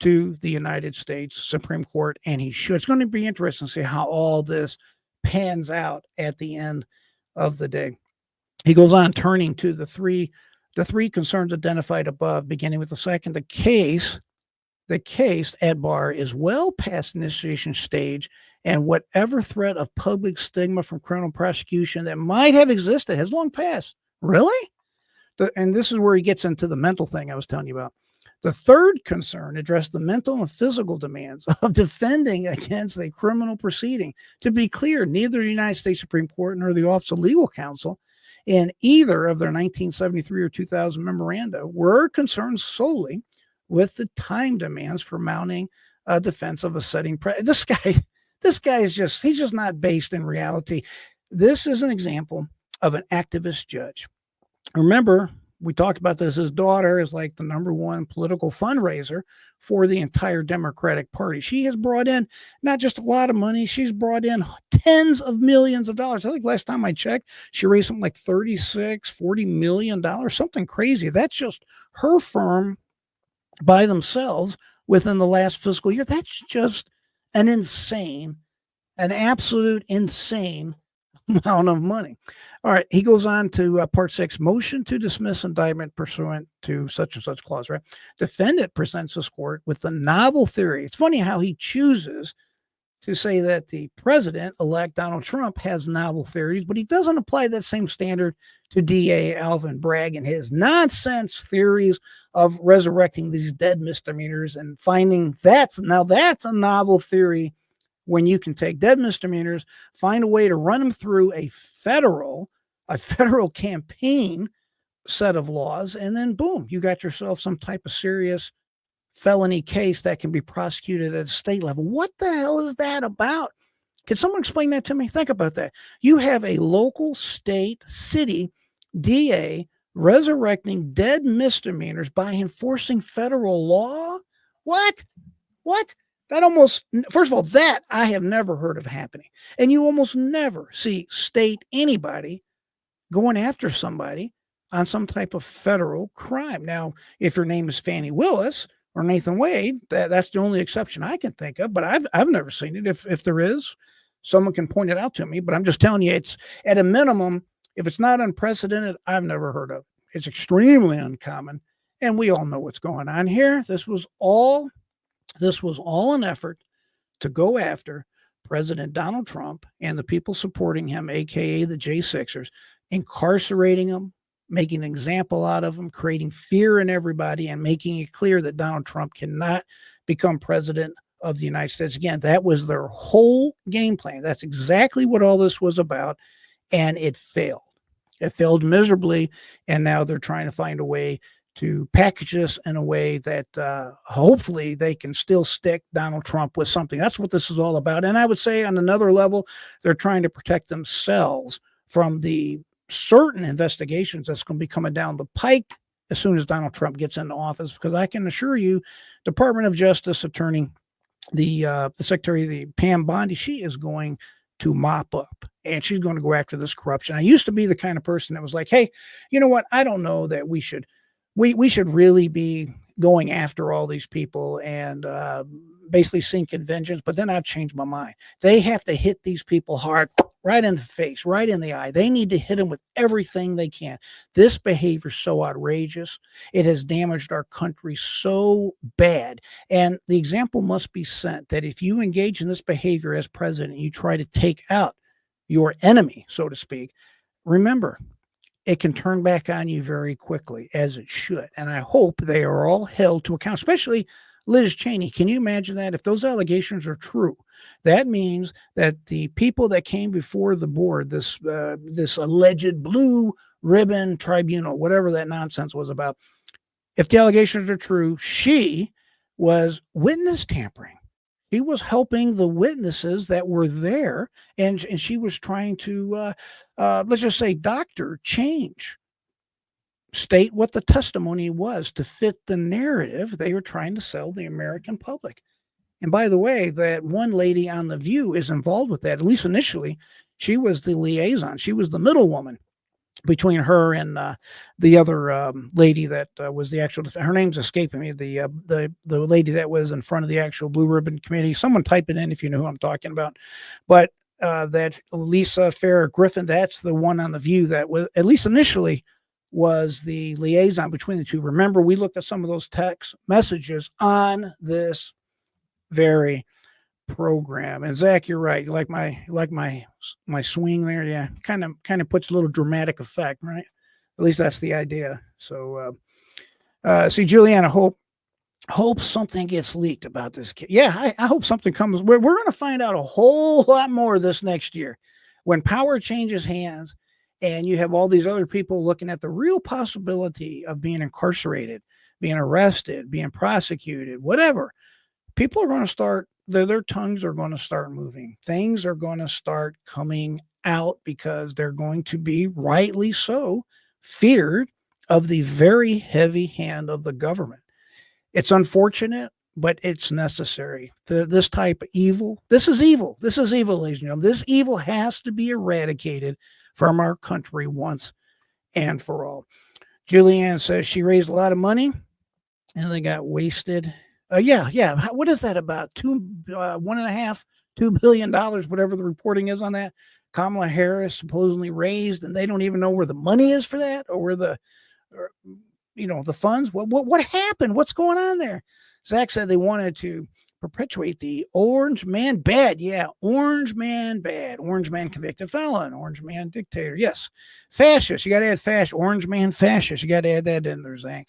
to the United States Supreme Court, and he should. It's going to be interesting to see how all this pans out at the end of the day. He goes on, turning to the three concerns identified above, beginning with the second. The case at bar is well past initiation stage, and whatever threat of public stigma from criminal prosecution that might have existed has long passed. Really? And this is where he gets into the mental thing I was telling you about. The third concern addressed the mental and physical demands of defending against a criminal proceeding. To be clear, neither the United States Supreme Court nor the Office of Legal Counsel in either of their 1973 or 2000 memoranda were concerned solely with the time demands for mounting a defense of a sitting president. This guy is he's just not based in reality. This is an example of an activist judge. Remember, we talked about this. His daughter is like the number one political fundraiser for the entire Democratic Party. She has brought in not just a lot of money, she's brought in tens of millions of dollars. I think last time I checked, she raised something like $40 million, something crazy. That's just her firm by themselves within the last fiscal year. That's just an absolute insane amount of money. All right, he goes on to part 6, motion to dismiss indictment pursuant to such and such clause, right? Defendant presents this court with the novel theory. It's funny how he chooses to say that the president-elect Donald Trump has novel theories, but he doesn't apply that same standard to DA Alvin Bragg and his nonsense theories of resurrecting these dead misdemeanors and finding that's a novel theory when you can take dead misdemeanors, find a way to run them through a federal campaign set of laws, and then boom, you got yourself some type of serious felony case that can be prosecuted at a state level. What the hell is that about? Can someone explain that to me? Think about that. You have a local, state, city DA resurrecting dead misdemeanors by enforcing federal law? What? That almost, first of all, that I have never heard of happening. And you almost never see anybody going after somebody on some type of federal crime. Now, if your name is Fannie Willis or Nathan Wade, that's the only exception I can think of, but I've never seen it. If there is, someone can point it out to me, but I'm just telling you, it's at a minimum, if it's not unprecedented, I've never heard of it. It's extremely uncommon, and we all know what's going on here. This was all an effort to go after President Donald Trump and the people supporting him, aka the J6ers, incarcerating them, making an example out of them, creating fear in everybody, and making it clear that Donald Trump cannot become president of the United States. Again, that was their whole game plan. That's exactly what all this was about, and it failed. It failed miserably, and now they're trying to find a way to package this in a way that hopefully they can still stick Donald Trump with something. That's what this is all about. And I would say on another level, they're trying to protect themselves from the certain investigations that's going to be coming down the pike as soon as Donald Trump gets into office, because I can assure you, Department of Justice Attorney, the Secretary, the Pam Bondi, she is going to mop up, and she's going to go after this corruption. I used to be the kind of person that was like, hey, you know what? I don't know that we should really be going after all these people and basically seeking vengeance, but then I've changed my mind. They have to hit these people hard, right in the face, right in the eye. They need to hit them with everything they can. This behavior is so outrageous. It has damaged our country so bad. And the example must be set that if you engage in this behavior as president, you try to take out your enemy, so to speak, remember, it can turn back on you very quickly, as it should. And I hope they are all held to account, especially Liz Cheney. Can you imagine that? If those allegations are true, that means that the people that came before the board, this alleged blue ribbon tribunal, whatever that nonsense was about, if the allegations are true, she was witness tampering. She was helping the witnesses that were there, and she was trying to, let's just say, doctor change, state what the testimony was to fit the narrative they were trying to sell the American public. And by the way, that one lady on The View is involved with that. At least initially, she was the liaison. She was the middle woman between her and the other lady that was the actual. Her name's escaping me. The lady that was in front of the actual Blue Ribbon Committee. Someone type it in if you know who I'm talking about. But that Lisa Farrah Griffin, that's the one on The View that was, at least initially, was the liaison between the two. Remember, we looked at some of those text messages on this very program. And Zach, you're right. You like my swing there? Yeah, kind of puts a little dramatic effect, right? At least that's the idea. So see, Juliana, hope something gets leaked about this kid. Yeah, I hope something comes. We're going to find out a whole lot more this next year when power changes hands and you have all these other people looking at the real possibility of being incarcerated, being arrested, being prosecuted, whatever. People are going to start, their tongues are going to start moving. Things are going to start coming out because they're going to be, rightly so, feared of the very heavy hand of the government. It's unfortunate, but it's necessary. This type of evil, this is evil. This is evil, ladies and gentlemen. This evil has to be eradicated from our country once and for all. Julianne says she raised a lot of money and they got wasted. Yeah. What is that about? $2 billion, whatever the reporting is on that. Kamala Harris supposedly raised, and they don't even know where the money is for that, or where the funds. What happened? What's going on there? Zach said they wanted to perpetuate the orange man bad. Yeah, orange man bad. Orange man convicted felon. Orange man dictator. Yes, fascist. You got to add fascist. Orange man fascist. You got to add that in there, Zach.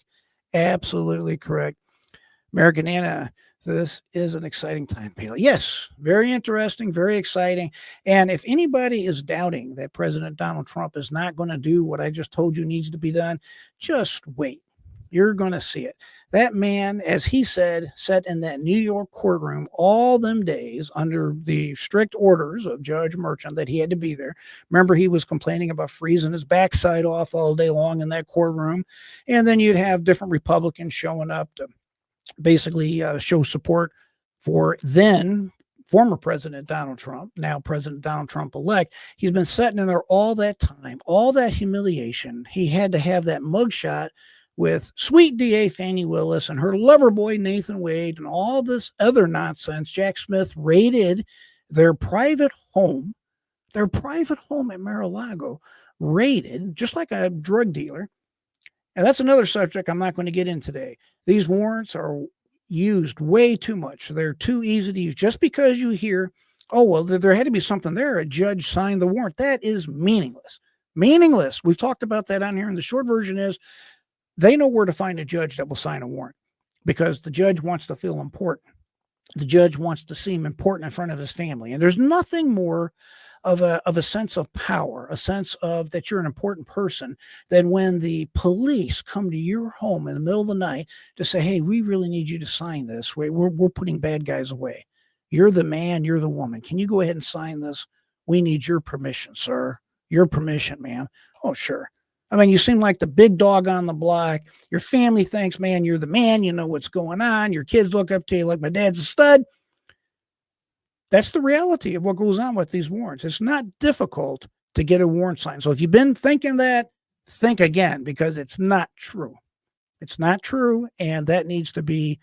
Absolutely correct. American Anna, this is an exciting time, Paley. Yes, very interesting, very exciting. And if anybody is doubting that President Donald Trump is not going to do what I just told you needs to be done, just wait. You're going to see it. That man, as he said, sat in that New York courtroom all them days under the strict orders of Judge Merchant that he had to be there. Remember, he was complaining about freezing his backside off all day long in that courtroom. And then you'd have different Republicans showing up to basically show support for then former President Donald Trump, now President Donald Trump elect. He's been sitting in there all that time, all that humiliation. He had to have that mugshot with sweet DA Fani Willis and her lover boy Nathan Wade and all this other nonsense. Jack Smith raided their private home at Mar-a-Lago, raided just like a drug dealer. And that's another subject I'm not going to get in today. These warrants are used way too much. They're too easy to use. Just because you hear, oh, well, there had to be something there, a judge signed the warrant, that is meaningless. Meaningless. We've talked about that on here. And the short version is they know where to find a judge that will sign a warrant because the judge wants to feel important. The judge wants to seem important in front of his family. And there's nothing more of a sense of power, a sense of that you're an important person, than when the police come to your home in the middle of the night to say, hey, we really need you to sign this. We're putting bad guys away. You're the man, you're the woman. Can you go ahead and sign this? We need your permission, sir. Your permission, ma'am. Oh, sure. I mean, you seem like the big dog on the block. Your family thinks, man, you're the man. You know what's going on. Your kids look up to you like my dad's a stud. That's the reality of what goes on with these warrants. It's not difficult to get a warrant signed. So if you've been thinking that, think again, because it's not true. It's not true, and that needs to be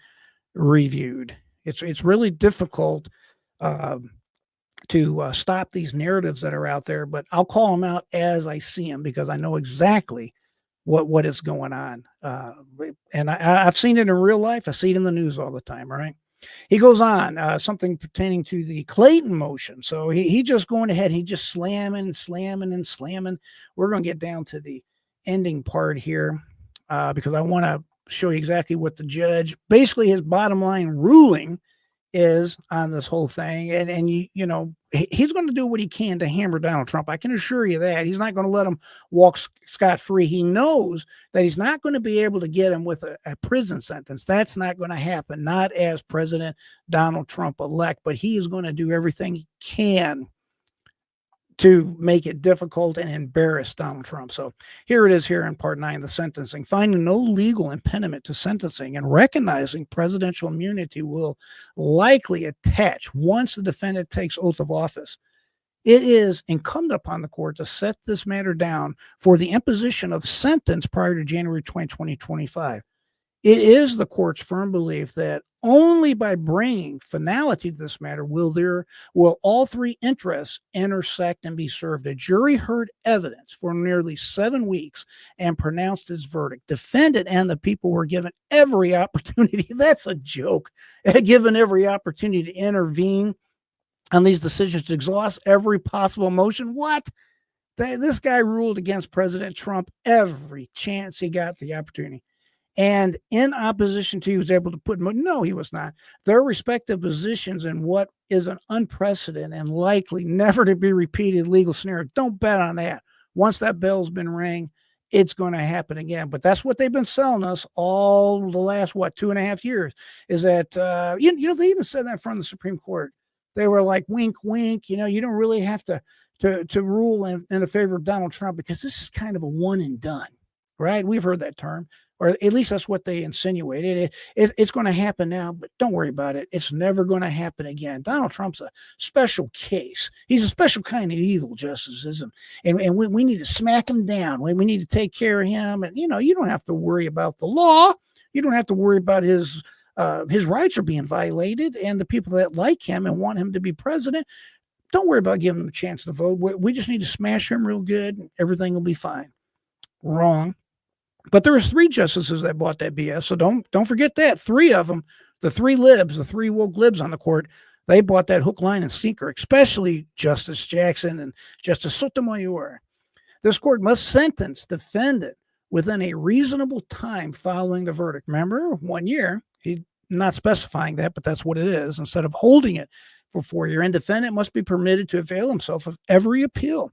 reviewed. It's really difficult to stop these narratives that are out there, but I'll call them out as I see them because I know exactly what is going on. And I've seen it in real life. I see it in the news all the time. Right. He goes on something pertaining to the Clayton motion. So he just going ahead. He just slamming, slamming, and slamming. We're going to get down to the ending part here because I want to show you exactly what the judge, basically his bottom line ruling is on this whole thing. And you know, he's going to do what he can to hammer Donald Trump. I can assure you that. He's not going to let him walk scot-free. He knows that he's not going to be able to get him with a prison sentence. That's not going to happen, not as President Donald Trump elect, but he is going to do everything he can to make it difficult and embarrass Donald Trump. So here it is here in part 9, the sentencing. Finding no legal impediment to sentencing and recognizing presidential immunity will likely attach once the defendant takes oath of office. It is incumbent upon the court to set this matter down for the imposition of sentence prior to January 20, 2025. It is the court's firm belief that only by bringing finality to this matter will all three interests intersect and be served. A jury heard evidence for nearly 7 weeks and pronounced its verdict. Defendant and the people were given every opportunity. That's a joke. Given every opportunity to intervene on these decisions, to exhaust every possible motion. What? This guy ruled against President Trump every chance he got the opportunity. And in opposition to, he was able to put, no, he was not. Their respective positions in what is an unprecedented and likely never to be repeated legal scenario. Don't bet on that. Once that bell's been rang, it's going to happen again. But that's what they've been selling us all the last, 2.5 years, is that, you know, they even said that in front of the Supreme Court. They were like, wink, wink, you know, you don't really have to rule in the favor of Donald Trump because this is kind of a one and done, right? We've heard that term. Or at least that's what they insinuated. It's going to happen now, but don't worry about it. It's never going to happen again. Donald Trump's a special case. He's a special kind of evil, Justices, and we need to smack him down. We need to take care of him. And, you know, you don't have to worry about the law. You don't have to worry about his rights are being violated, and the people that like him and want him to be president, don't worry about giving him a chance to vote. We just need to smash him real good, and everything will be fine. Wrong. But there was 3 justices that bought that BS, so don't forget that. 3 of them, the 3 libs, the 3 woke libs on the court, they bought that hook, line, and sinker, especially Justice Jackson and Justice Sotomayor. This court must sentence defendant within a reasonable time following the verdict. Remember, 1 year. He's not specifying that, but that's what it is. Instead of holding it for 4 years, and defendant must be permitted to avail himself of every appeal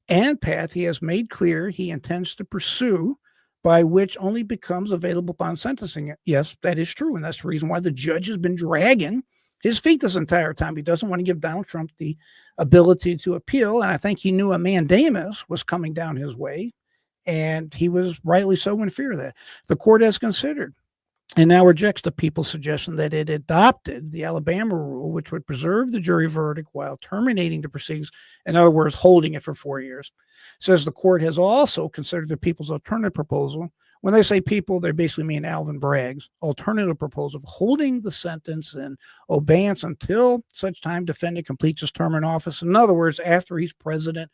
and path he has made clear he intends to pursue, by which only becomes available upon sentencing. Yes, that is true. And that's the reason why the judge has been dragging his feet this entire time. He doesn't want to give Donald Trump the ability to appeal. And I think he knew a mandamus was coming down his way. And he was rightly so in fear of that. The court has considered and now rejects the people's suggestion that it adopted the Alabama rule, which would preserve the jury verdict while terminating the proceedings. In other words, holding it for 4 years. Says the court has also considered the people's alternative proposal. When they say people, they basically mean Alvin Bragg's alternative proposal of holding the sentence in abeyance until such time defendant completes his term in office. In other words, after he's president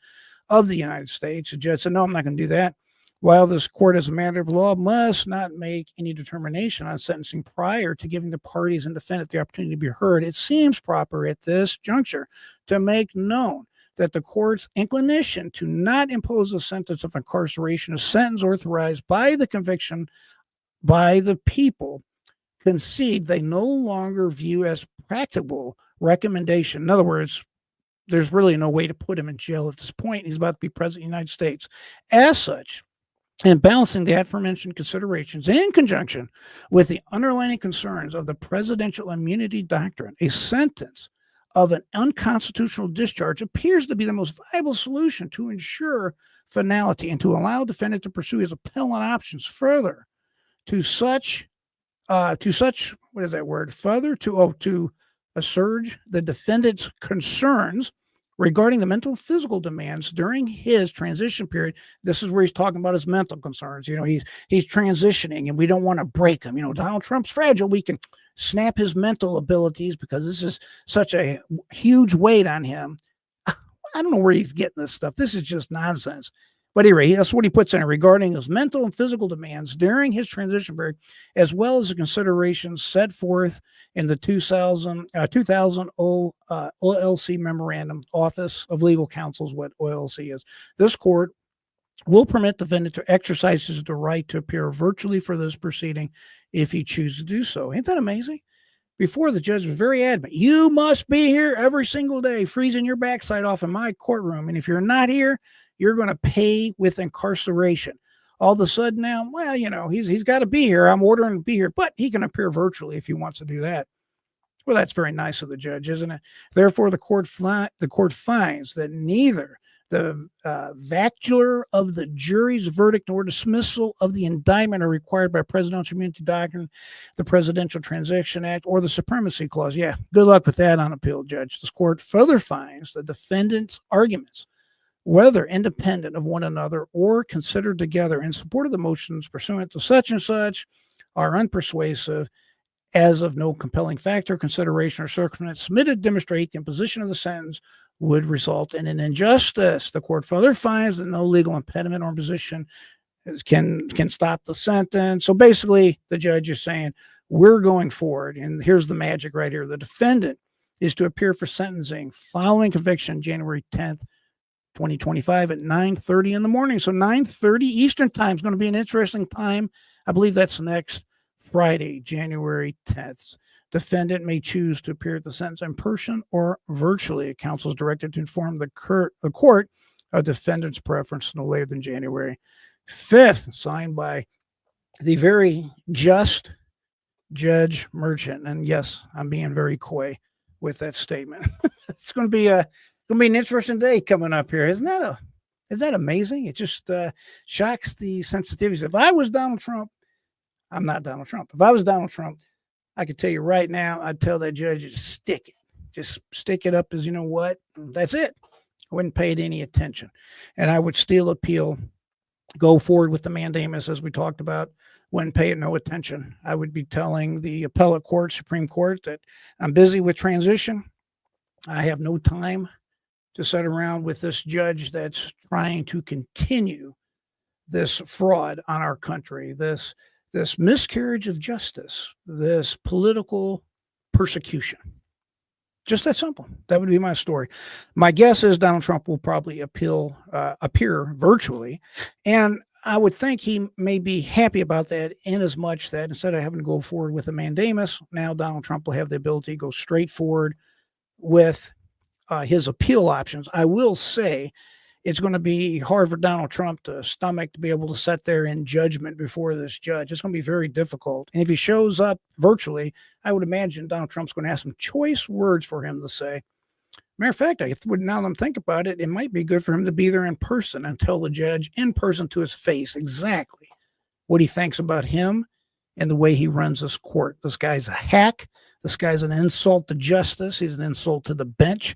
of the United States. The judge said, no, I'm not going to do that. While this court, as a matter of law, must not make any determination on sentencing prior to giving the parties and defendant the opportunity to be heard, it seems proper at this juncture to make known that the court's inclination to not impose a sentence of incarceration, a sentence authorized by the conviction by the people, concede they no longer view as practicable recommendation. In other words, there's really no way to put him in jail at this point. He's about to be president of the United States. As such, and balancing the aforementioned considerations in conjunction with the underlying concerns of the presidential immunity doctrine, a sentence of an unconstitutional discharge appears to be the most viable solution to ensure finality and to allow defendant to pursue his appellate options further to assuage the defendant's concerns regarding the mental and physical demands during his transition period. This is where he's talking about his mental concerns. You know, he's transitioning and we don't want to break him. You know, Donald Trump's fragile. We can snap his mental abilities because this is such a huge weight on him. I don't know where he's getting this stuff. This is just nonsense. But anyway, that's what he puts in it regarding his mental and physical demands during his transition period, as well as the considerations set forth in the 2000 OLC memorandum. Office of Legal Counsel is what OLC is. This court will permit the defendant to exercise his right to appear virtually for this proceeding if he chooses to do so. Ain't that amazing? Before, the judge was very adamant. You must be here every single day, freezing your backside off in my courtroom. And if you're not here, you're going to pay with incarceration. All of a sudden now, well, he's got to be here. I'm ordering him to be here, but he can appear virtually if he wants to do that. Well, that's very nice of the judge, isn't it? Therefore, the court finds that neither the vacatur of the jury's verdict nor dismissal of the indictment are required by presidential immunity doctrine, the Presidential Transition Act, or the Supremacy Clause. Yeah, good luck with that on appeal, Judge. This court further finds the defendant's arguments, whether independent of one another or considered together in support of the motions pursuant to such and such, are unpersuasive, as of no compelling factor, consideration, or circumstance submitted to demonstrate the imposition of the sentence would result in an injustice. The court further finds that no legal impediment or imposition can stop the sentence. So basically, the judge is saying, we're going forward, and here's the magic right here. The defendant is to appear for sentencing following conviction January 10th, 2025 at 9:30 in the morning. So 9:30 Eastern time is going to be an interesting time. I believe that's next Friday, January 10th. Defendant may choose to appear at the sentence in person or virtually. Counsel is directed to inform the court of defendant's preference no later than January 5th. Signed by the very just Judge Merchant. And yes, I'm being very coy with that statement. It's going to be an interesting day coming up here. Isn't that amazing? It just shocks the sensitivities. If I was Donald Trump, I'm not Donald Trump. If I was Donald Trump, I could tell you right now, I'd tell that judge to stick it. Just stick it up as, you know what? That's it. I wouldn't pay it any attention. And I would still appeal, go forward with the mandamus as we talked about, wouldn't pay it no attention. I would be telling the appellate court, Supreme Court, that I'm busy with transition. I have no time to sit around with this judge that's trying to continue this fraud on our country, this miscarriage of justice, this political persecution. Just that simple. That would be my story. My guess is Donald Trump will probably appear virtually, and I would think he may be happy about that, in as much that instead of having to go forward with a mandamus, now Donald Trump will have the ability to go straight forward with his appeal options. I will say it's going to be hard for Donald Trump to stomach to be able to sit there in judgment before this judge. It's going to be very difficult. And if he shows up virtually, I would imagine Donald Trump's going to have some choice words for him to say. Matter of fact, now that I'm thinking about it, it might be good for him to be there in person and tell the judge in person to his face exactly what he thinks about him and the way he runs this court. This guy's a hack. This guy's an insult to justice. He's an insult to the bench.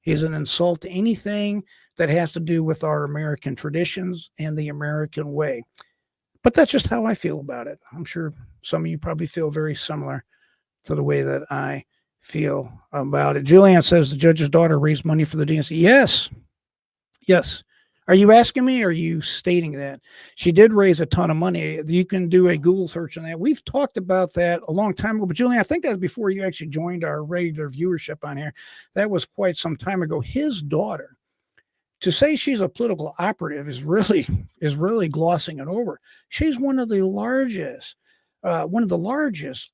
He's an insult to anything that has to do with our American traditions and the American way. But that's just how I feel about it. I'm sure some of you probably feel very similar to the way that I feel about it. Julianne says the judge's daughter raised money for the DNC. Yes. Are you asking me, or are you stating that? She did raise a ton of money. You can do a Google search on that. We've talked about that a long time ago. But Julianne, I think that was before you actually joined our regular viewership on here. That was quite some time ago. His daughter, to say she's a political operative is really glossing it over. She's one of the largest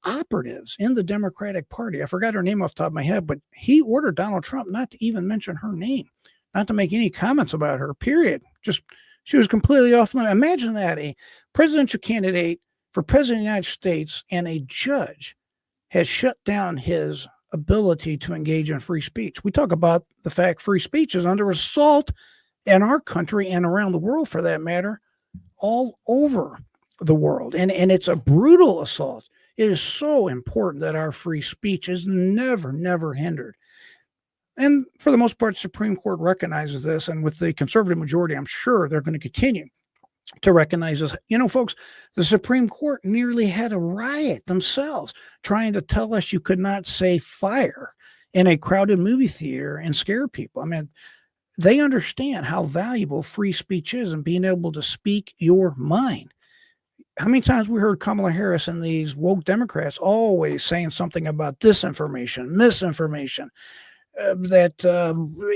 operatives in the Democratic Party. I forgot her name off the top of my head, but he ordered Donald Trump not to even mention her name, not to make any comments about her, period. Just, she was completely off limit. Imagine that, a presidential candidate for president of the United States and a judge has shut down his ability to engage in free speech. We talk about the fact free speech is under assault in our country and around the world, for that matter, all over the world. And it's a brutal assault. It is so important that our free speech is never hindered. And for the most part, Supreme Court recognizes this. And with the conservative majority, I'm sure they're going to continue to recognize this. You know, folks, the Supreme Court nearly had a riot themselves trying to tell us you could not say fire in a crowded movie theater and scare people. I mean, they understand how valuable free speech is and being able to speak your mind. How many times we heard Kamala Harris and these woke Democrats always saying something about disinformation, misinformation, that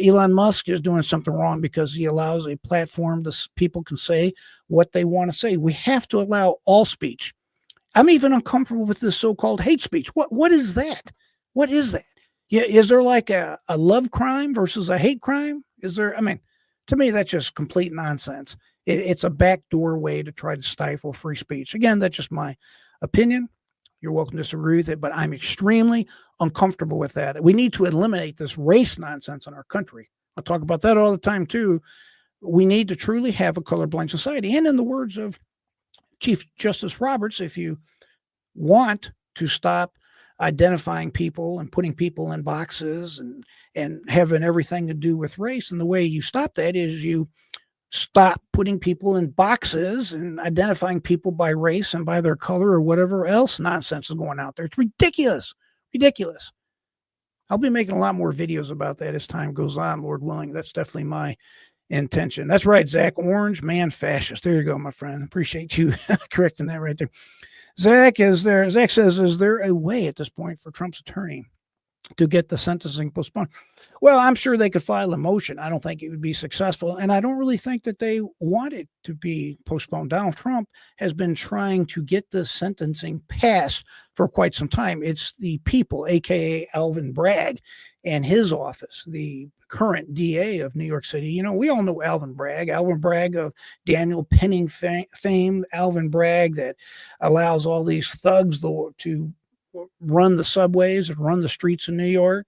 Elon Musk is doing something wrong because he allows a platform to people can say what they want to say. We have to allow all speech. I'm even uncomfortable with this so-called hate speech. What is that? What is that? Yeah, is there like a love crime versus a hate crime? Is there? I mean, to me, that's just complete nonsense. It's a backdoor way to try to stifle free speech. Again, that's just my opinion. You're welcome to disagree with it, but I'm extremely uncomfortable with that. We need to eliminate this race nonsense in our country. I talk about that all the time too. We need to truly have a colorblind society. And in the words of Chief Justice Roberts, if you want to stop identifying people and putting people in boxes and having everything to do with race, and the way you stop that is you stop putting people in boxes and identifying people by race and by their color or whatever else nonsense is going out there. It's ridiculous. Ridiculous. I'll be making a lot more videos about that as time goes on, Lord willing. That's definitely my intention. That's right, Zach. Orange man fascist. There you go, my friend. Appreciate you correcting that right there. Zach says, is there a way at this point for Trump's attorney to get the sentencing postponed? Well, I'm sure they could file a motion. I don't think it would be successful. And I don't really think that they want it to be postponed. Donald Trump has been trying to get this sentencing passed for quite some time. It's the people, AKA Alvin Bragg and his office, the current DA of New York City. You know, we all know Alvin Bragg of Daniel Penning fame, Alvin Bragg that allows all these thugs to run the subways and run the streets in New York.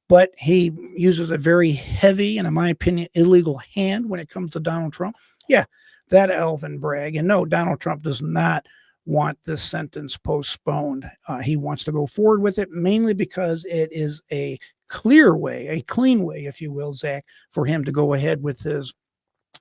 But he uses a very heavy and, in my opinion, illegal hand when it comes to Donald Trump. Yeah, that Alvin Bragg. And no, Donald Trump does not want this sentence postponed. He wants to go forward with it, mainly because it is a clear way, a clean way, if you will, Zach, for him to go ahead with his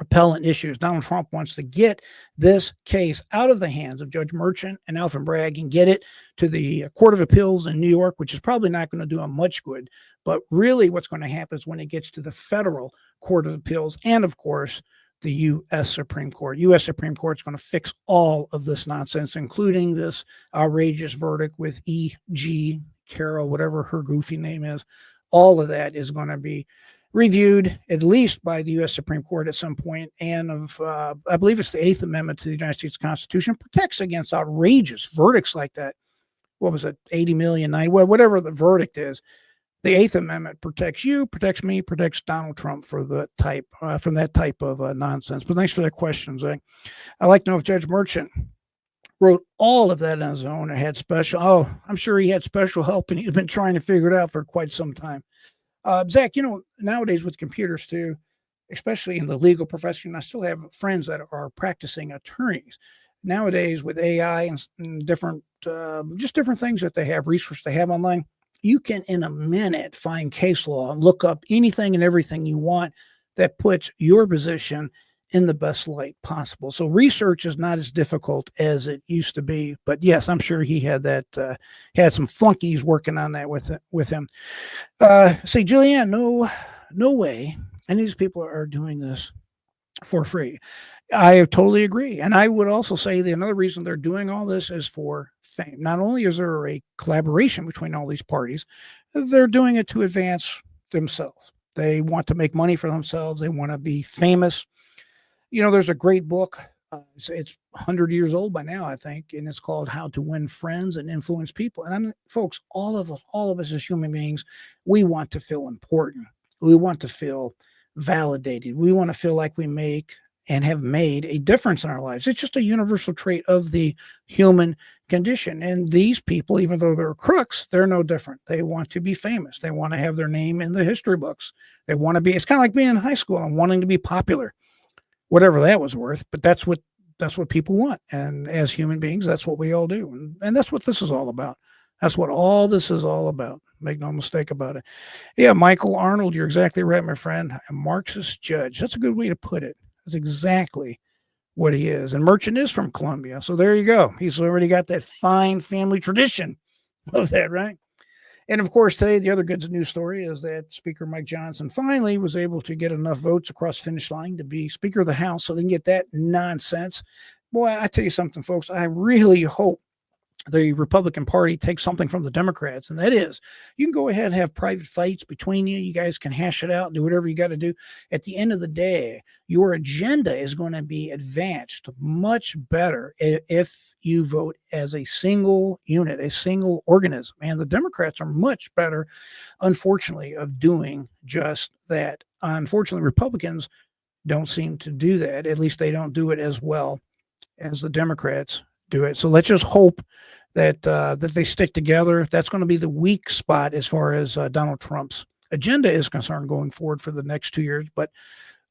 appellant issues. Donald Trump wants to get this case out of the hands of Judge Merchant and Alvin Bragg and get it to the Court of Appeals in New York, which is probably not going to do him much good. But really what's going to happen is when it gets to the federal Court of Appeals and, of course, the U.S. Supreme Court. U.S. Supreme Court is going to fix all of this nonsense, including this outrageous verdict with E.G. Carroll, whatever her goofy name is. All of that is going to be reviewed at least by the U.S. Supreme Court at some point, and I believe it's the Eighth Amendment to the United States Constitution protects against outrageous verdicts like that. What was it, 80 million, 90, well, whatever the verdict is. The Eighth Amendment protects you, protects me, protects Donald Trump for the type from that type of nonsense. But thanks for that question, Zach. I'd like to know if Judge Merchant wrote all of that on his own or had special. Oh, I'm sure he had special help, and he's been trying to figure it out for quite some time. Zach, you know, nowadays with computers too, especially in the legal profession, I still have friends that are practicing attorneys. Nowadays with AI and different, just different things that they have, resources they have online, you can in a minute find case law and look up anything and everything you want that puts your position in the best light possible. So research is not as difficult as it used to be. But yes, I'm sure he had that, had some flunkies working on that with him. Say, Julianne, no way any of these people are doing this for free. I totally agree. And I would also say that another reason they're doing all this is for fame. Not only is there a collaboration between all these parties, they're doing it to advance themselves. They want to make money for themselves. They want to be famous. You know, there's a great book. It's 100 years old by now, I think, and it's called How to Win Friends and Influence People. And folks, all of us as human beings, we want to feel important. We want to feel validated. We want to feel like we make and have made a difference in our lives. It's just a universal trait of the human condition. And these people, even though they're crooks, they're no different. They want to be famous. They want to have their name in the history books. They want to be, it's kind of like being in high school and wanting to be popular, whatever that was worth. But that's what people want. And as human beings, that's what we all do. And that's what this is all about. That's what all this is all about. Make no mistake about it. Yeah, Michael Arnold, you're exactly right, my friend. A Marxist judge. That's a good way to put it. That's exactly what he is. And Merchant is from Columbia. So there you go. He's already got that fine family tradition of that, right? And of course, today, the other good news story is that Speaker Mike Johnson finally was able to get enough votes across the finish line to be Speaker of the House so they can get that nonsense. Boy, I tell you something, folks, I really hope the Republican Party takes something from the Democrats, and that is you can go ahead and have private fights between you. You guys can hash it out and do whatever you got to do. At the end of the day, your agenda is going to be advanced much better if you vote as a single unit, a single organism. And the Democrats are much better, unfortunately, of doing just that. Unfortunately, Republicans don't seem to do that. At least they don't do it as well as the Democrats do it. So let's just hope that that they stick together. That's going to be the weak spot as far as Donald Trump's agenda is concerned going forward for the next 2 years. But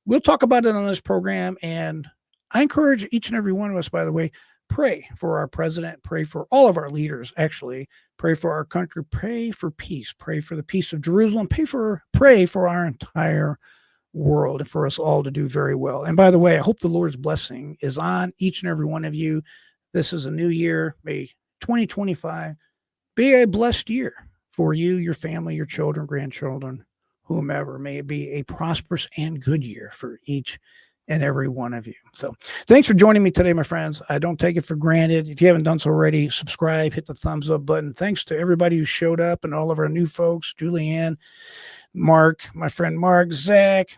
we'll talk about it on this program. And I encourage each and every one of us, by the way, pray for our president, pray for all of our leaders, actually, pray for our country, pray for peace, pray for the peace of Jerusalem, pray for our entire world and for us all to do very well. And by the way, I hope the Lord's blessing is on each and every one of you. This is a new year. May 2025 be a blessed year for you, your family, your children, grandchildren, whomever. May it be a prosperous and good year for each and every one of you. So thanks for joining me today, my friends. I don't take it for granted. If you haven't done so already, subscribe, hit the thumbs up button. Thanks to everybody who showed up and all of our new folks, Julianne, Mark, my friend Mark, Zach.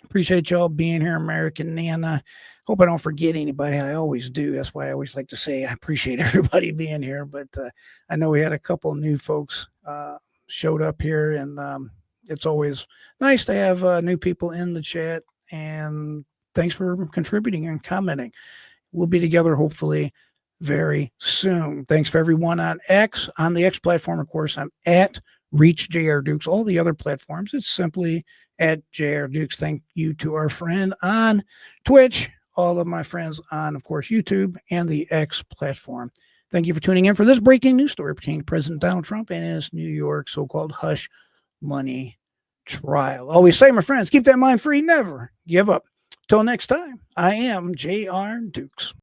Appreciate y'all being here, American Nana. Hope I don't forget anybody. I always do. That's why I always like to say I appreciate everybody being here. But I know we had a couple of new folks showed up here, and it's always nice to have new people in the chat. And thanks for contributing and commenting. We'll be together hopefully very soon. Thanks for everyone on X. On the X platform, of course, I'm at Reach JR Dukes. All the other platforms, it's simply at JR Dukes. Thank you to our friend on Twitch, all of my friends on, of course, YouTube and the X platform. Thank you for tuning in for this breaking news story pertaining to President Donald Trump and his New York so-called hush money trial. Always say, my friends, keep that mind free, never give up. Till next time, I am JR Dukes.